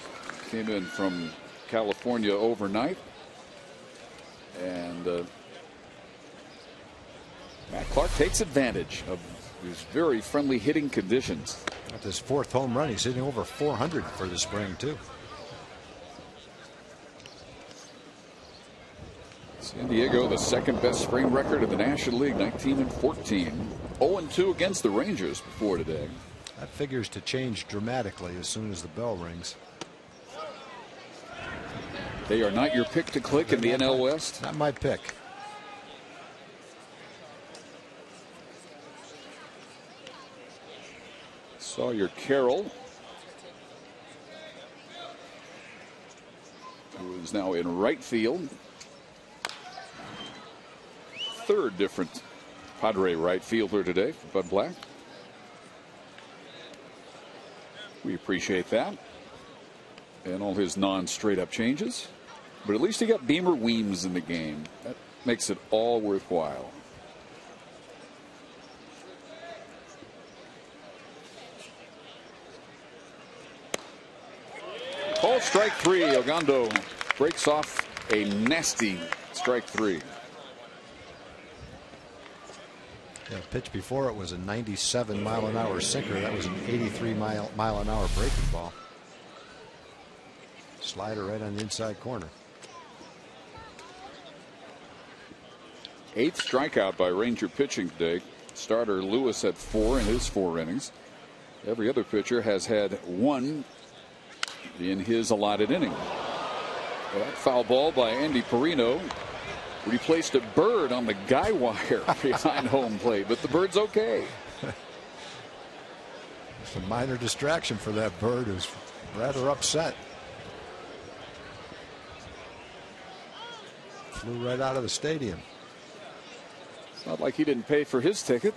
came in from California overnight. And Matt Clark takes advantage of these very friendly hitting conditions. At his 4th home run, he's hitting over 400 for the spring, too. San Diego, the 2nd best spring record in the National League, 19-14. 0-2 against the Rangers before today. That figures to change dramatically as soon as the bell rings. They are not your pick to click in the NL West. Not my pick. Sawyer Carroll, who is now in right field. 3rd different Padre right fielder today for Bud Black. We appreciate that. And all his non-straight up changes. But at least he got Beamer Weems in the game. That makes it all worthwhile. Called strike 3. Ogando breaks off a nasty strike 3. The pitch before it was a 97-mile-an-hour sinker. That was an 83-mile-an-hour breaking ball. Slider right on the inside corner. 8th strikeout by Ranger pitching today. Starter Lewis had 4 in his 4 innings. Every other pitcher has had 1 in his allotted inning. Well, that foul ball by Andy Perino replaced a bird on the guy wire behind home plate, but the bird's okay. It's a minor distraction for that bird, who's rather upset. Flew right out of the stadium. It's not like he didn't pay for his ticket.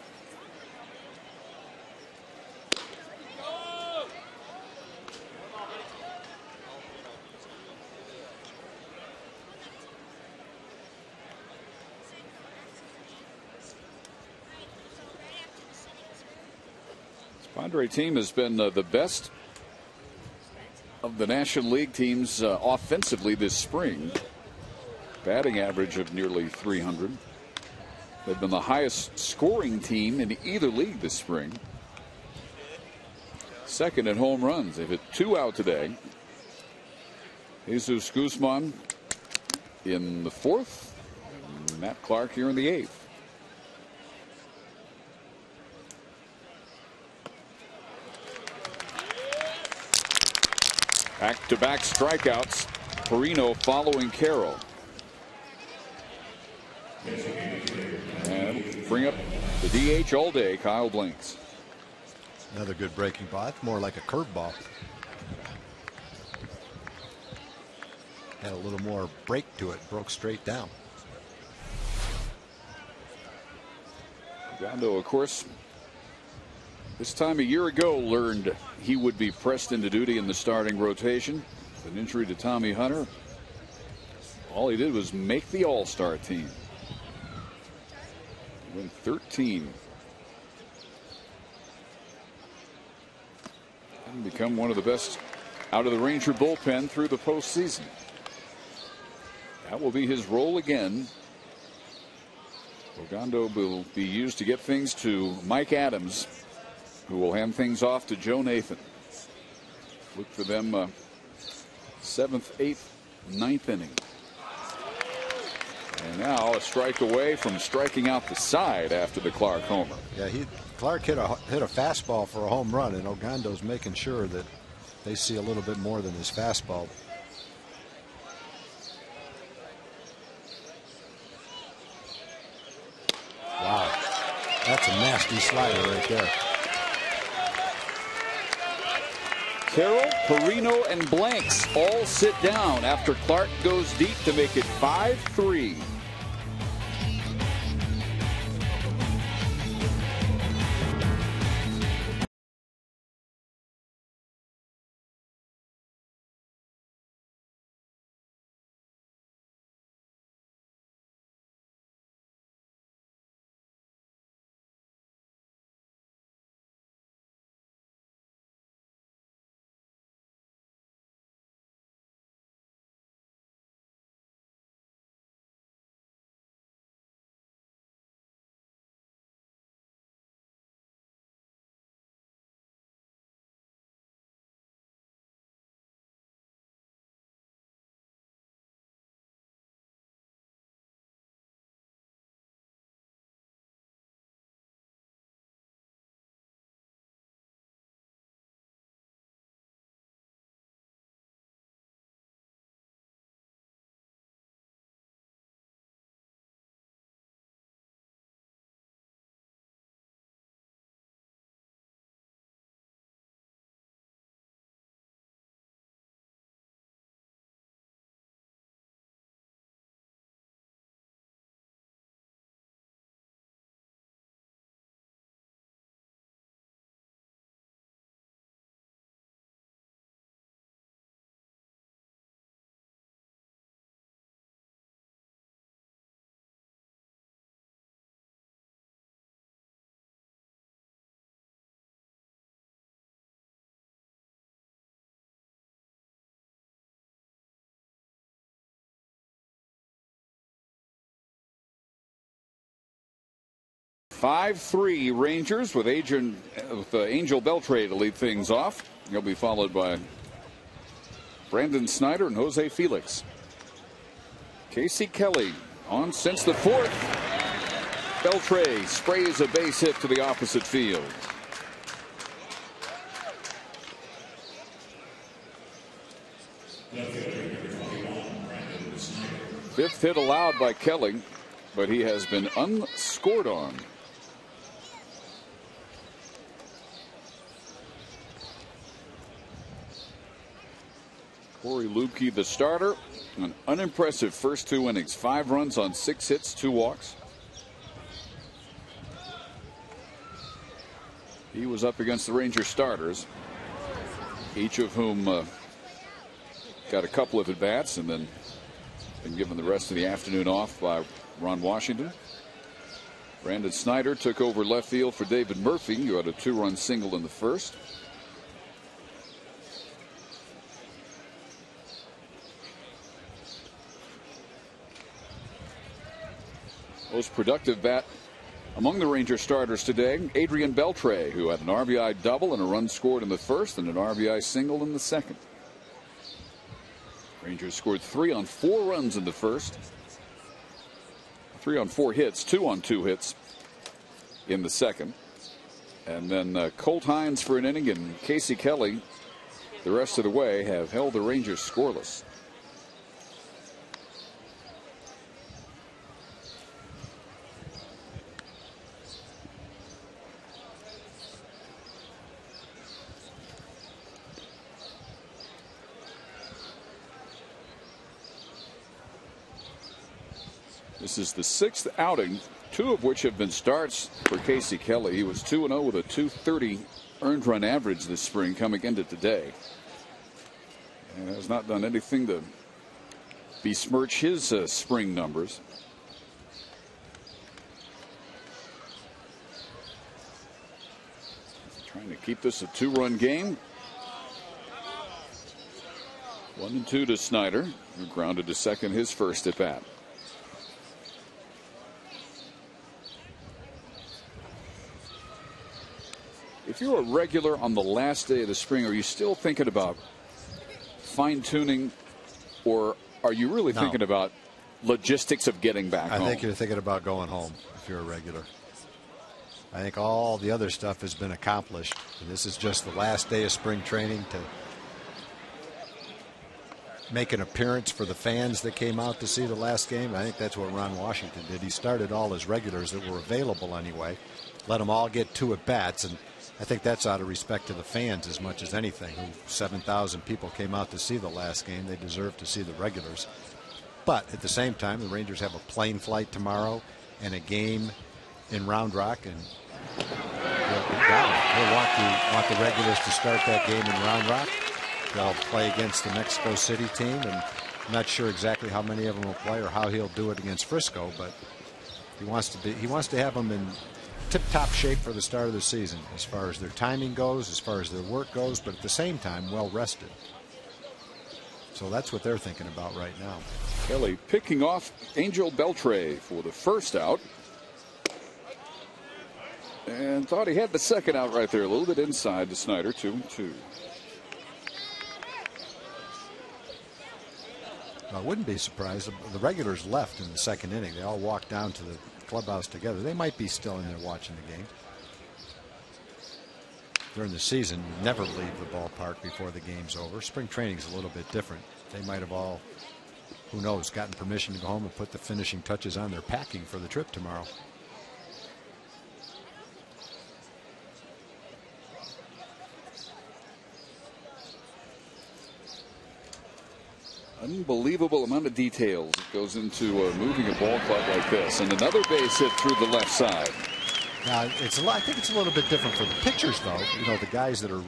Padre team has been the best of the National League teams offensively this spring. Batting average of nearly 300. They've been the highest scoring team in either league this spring. 2nd in home runs. They've hit 2 out today. Jesus Guzman in the 4th. And Matt Clark here in the 8th. Back-to-back strikeouts. Perino following Carroll. And bring up the DH all day, Kyle Blinks. Another good breaking ball. It's more like a curveball. Had a little more break to it. Broke straight down. Ogando, of course, this time a year ago learned he would be pressed into duty in the starting rotation. An injury to Tommy Hunter. All he did was make the All-Star team. Win 13. And become one of the best out of the Ranger bullpen through the postseason. That will be his role again. Ogando will be used to get things to Mike Adams, who will hand things off to Joe Nathan. Look for them 7th, 8th, 9th inning. And now a strike away from striking out the side after the Clark homer. Yeah, Clark hit a fastball for a home run, and Ogando's making sure that they see a little bit more than his fastball. Wow, that's a nasty slider right there. Carroll, Perino, and Blanks all sit down after Clark goes deep to make it 5-3. Five-3 Rangers with Angel Beltre to lead things off. He'll be followed by Brandon Snyder and Jose Felix. Casey Kelly on since the 4th. Beltre sprays a base hit to the opposite field. Fifth hit allowed by Kelly, but he has been unscored on. Corey Lubke, the starter, an unimpressive first 2 innings. 5 runs on 6 hits, 2 walks. He was up against the Ranger starters, each of whom got a couple of at-bats and then been given the rest of the afternoon off by Ron Washington. Brandon Snyder took over left field for David Murphy, who had a 2-run single in the first. Most productive bat among the Ranger starters today, Adrian Beltre, who had an RBI double and a run scored in the first and an RBI single in the second. Rangers scored 3 on 4 runs in the first. 3 on 4 hits, 2 on 2 hits in the second. And then Colt Hines for an inning and Casey Kelly the rest of the way have held the Rangers scoreless. This is the 6th outing 2 of which have been starts for Casey Kelly. He was 2-0 with a .230 earned run average this spring coming into today, and has not done anything to besmirch his spring numbers. Trying to keep this a 2-run game. 1-2 to Snyder, who grounded to second his first at bat. If you're a regular on the last day of the spring, are you still thinking about fine-tuning, or are you really thinking about logistics of getting back home? I think you're thinking about going home if you're a regular. I think all the other stuff has been accomplished, and this is just the last day of spring training to make an appearance for the fans that came out to see the last game. I think that's what Ron Washington did. He started all his regulars that were available anyway, let them all get 2 at-bats, and I think that's out of respect to the fans as much as anything. 7,000 people came out to see the last game. They deserve to see the regulars. But at the same time, the Rangers have a plane flight tomorrow and a game in Round Rock, and they'll want the regulars to start that game in Round Rock. They'll play against the Mexico City team, and I'm not sure exactly how many of them will play or how he'll do it against Frisco, but he wants to have them in tip-top shape for the start of the season as far as their timing goes, as far as their work goes, but at the same time well rested. So that's what they're thinking about right now. Kelly picking off Angel Beltre for the first out, and thought he had the second out right there, a little bit inside to Snyder. 2-2. I wouldn't be surprised. The regulars left in the second inning. They all walked down to the clubhouse together. They might be still in there watching the game. During the season, you never leave the ballpark before the game's over. Spring training's a little bit different. They might have all, who knows, gotten permission to go home and put the finishing touches on their packing for the trip tomorrow. Unbelievable amount of details that goes into moving a ball club like this. And another base hit through the left side. Now, I think it's a little bit different for the pitchers, though. You know, the guys that are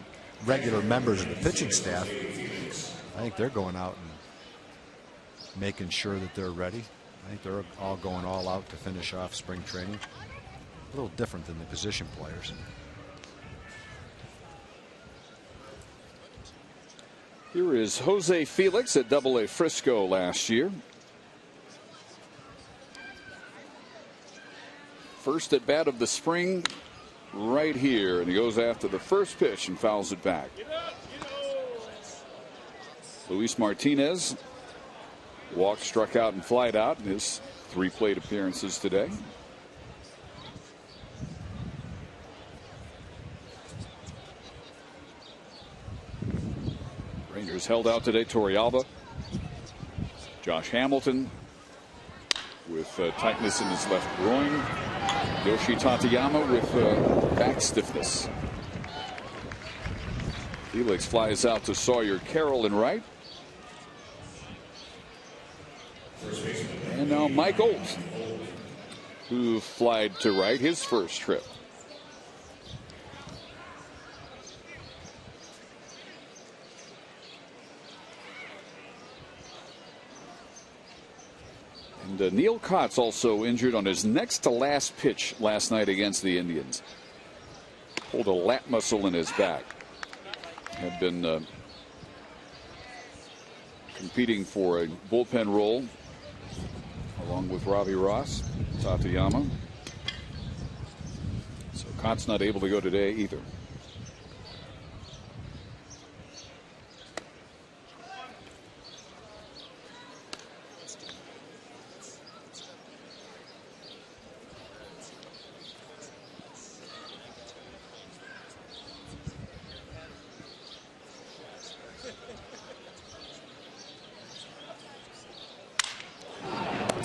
regular members of the pitching staff, I think they're going out and making sure that they're ready. I think they're all going all out to finish off spring training. A little different than the position players. Here is Jose Felix at AA Frisco last year. First at bat of the spring right here, and he goes after the first pitch and fouls it back. Luis Martinez walked, struck out, and flied out in his 3 plate appearances today. Rangers held out today. Torrealba, Josh Hamilton with tightness in his left groin. Yoshi Tateyama with back stiffness. Felix flies out to Sawyer Carroll in right. And now Mike Olds, who flied to right his first trip. And Neil Kotz also injured on his next to last pitch last night against the Indians. Pulled a lat muscle in his back. Had been competing for a bullpen role along with Robbie Ross, Tateyama. So Kotz not able to go today either.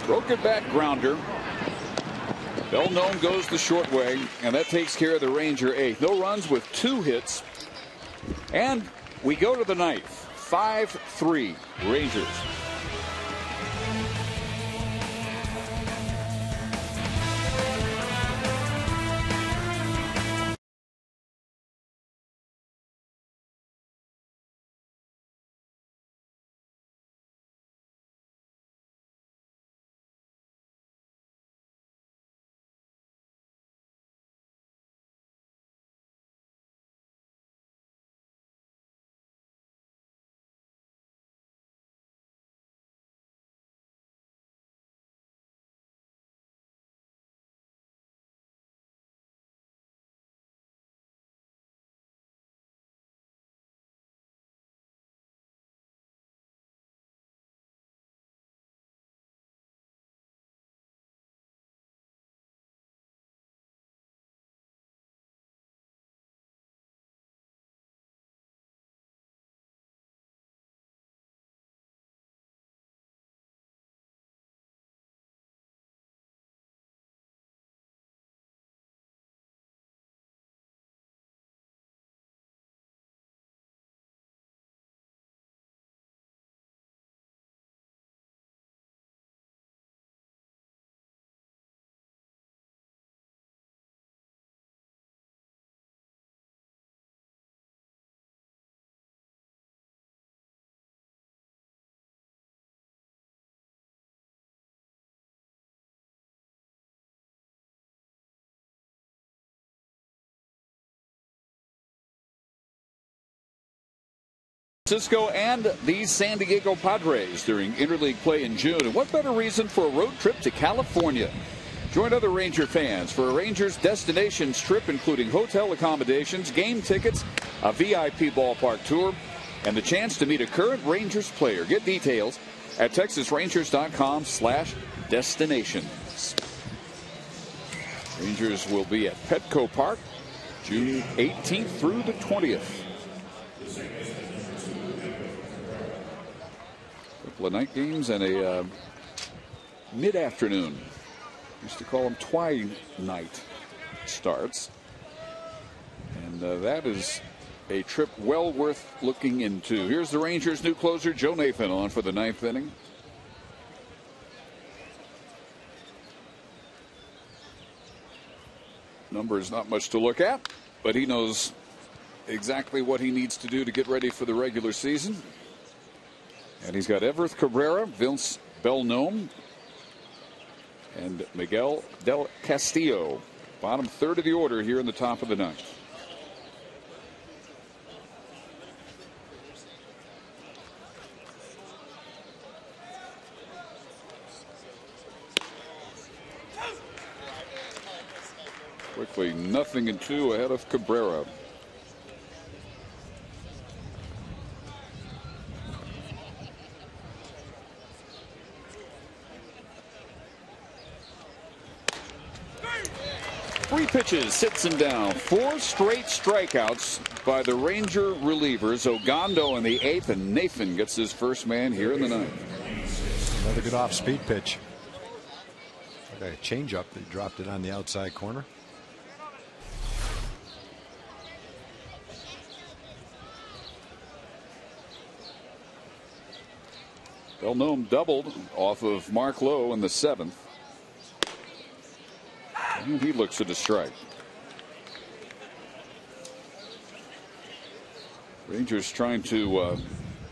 Broken back grounder. Bell-known goes the short way, and that takes care of the Ranger 8th. No runs with 2 hits. And we go to the 9th. 5-3 Rangers. Francisco and the San Diego Padres during interleague play in June. And what better reason for a road trip to California? Join other Ranger fans for a Rangers destinations trip, including hotel accommodations, game tickets, a VIP ballpark tour, and the chance to meet a current Rangers player. Get details at TexasRangers.com/destinations. Rangers will be at Petco Park June 18th through the 20th. A couple of night games and a mid-afternoon. Used to call them twilight starts. And that is a trip well worth looking into. Here's the Rangers' new closer, Joe Nathan, on for the 9th inning. Numbers not much to look at, but he knows exactly what he needs to do to get ready for the regular season. And he's got Everth Cabrera, Vince Belnome, and Miguel Del Castillo. Bottom third of the order here in the top of the 9th. Quickly, 0-2 ahead of Cabrera. Three pitches, sits him down. 4 straight strikeouts by the Ranger relievers. Ogando in the 8th, and Nathan gets his first man here in the 9th. Another good off-speed pitch. Like a changeup. They dropped it on the outside corner. Belnome doubled off of Mark Lowe in the 7th. And he looks at a strike. Rangers trying to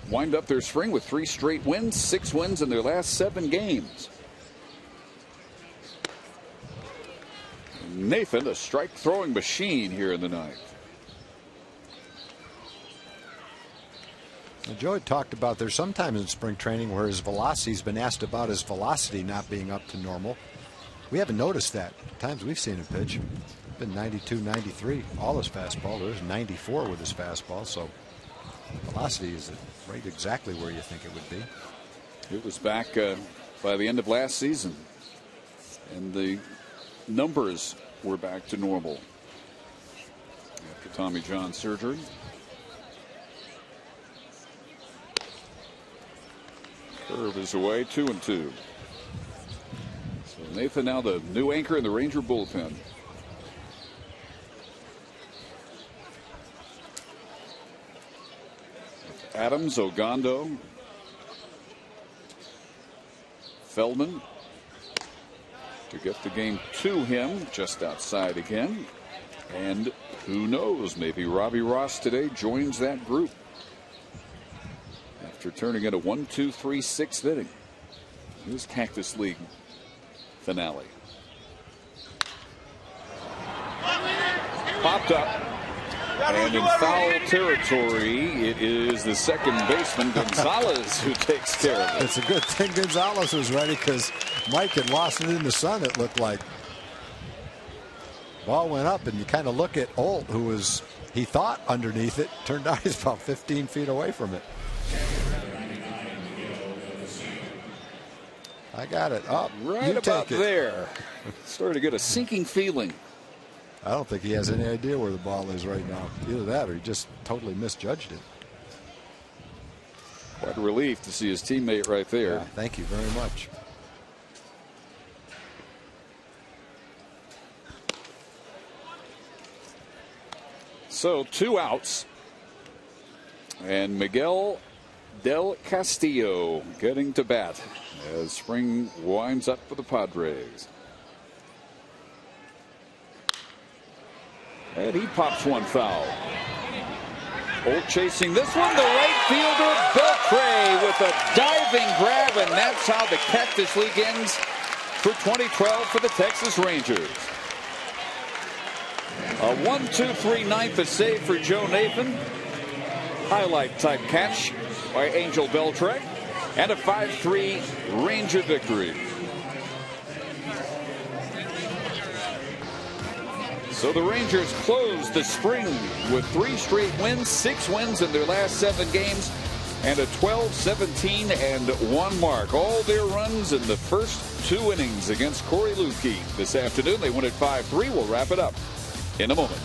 wind up their spring with 3 straight wins, 6 wins in their last 7 games. Nathan, a strike throwing machine here in the 9th. Joe had talked about there's sometimes in spring training where his velocity's been asked about his velocity not being up to normal. We haven't noticed that. Times we've seen him pitch. It's been 92, 93, all his fastball. There's 94 with his fastball, so velocity is right exactly where you think it would be. It was back by the end of last season, and the numbers were back to normal after Tommy John surgery. Curve is away, 2-2. So Nathan now the new anchor in the Ranger bullpen. Adams, Ogando, Feldman to get the game to him, just outside again. And who knows, maybe Robbie Ross today joins that group after turning it a 1-2-3 6th inning. His Cactus League finale. Popped up, and in foul territory, it is the second baseman Gonzalez who takes care of it. It's a good thing Gonzalez was ready, because Mike had lost it in the sun, it looked like. Ball went up, and you kind of look at Holt, who was, he thought, underneath it. Turned out he's about 15 feet away from it. I got it up. Right about there. Started to get a sinking feeling. I don't think he has any idea where the ball is right now. Either that or he just totally misjudged it. What a relief to see his teammate right there. Yeah, thank you very much. So 2 outs. And Miguel Del Castillo getting to bat as spring winds up for the Padres. And he pops one foul. Holt chasing this one. The right fielder, Beltre, with a diving grab, and that's how the Cactus League ends for 2012 for the Texas Rangers. A 1-2-3 9th, a save for Joe Nathan. highlight type catch by Angel Beltrek, and a 5-3 Ranger victory. So the Rangers closed the spring with 3 straight wins, 6 wins in their last 7 games, and a 12-17-1 mark. All their runs in the first 2 innings against Corey Luebke this afternoon. They win at 5-3. We'll wrap it up in a moment.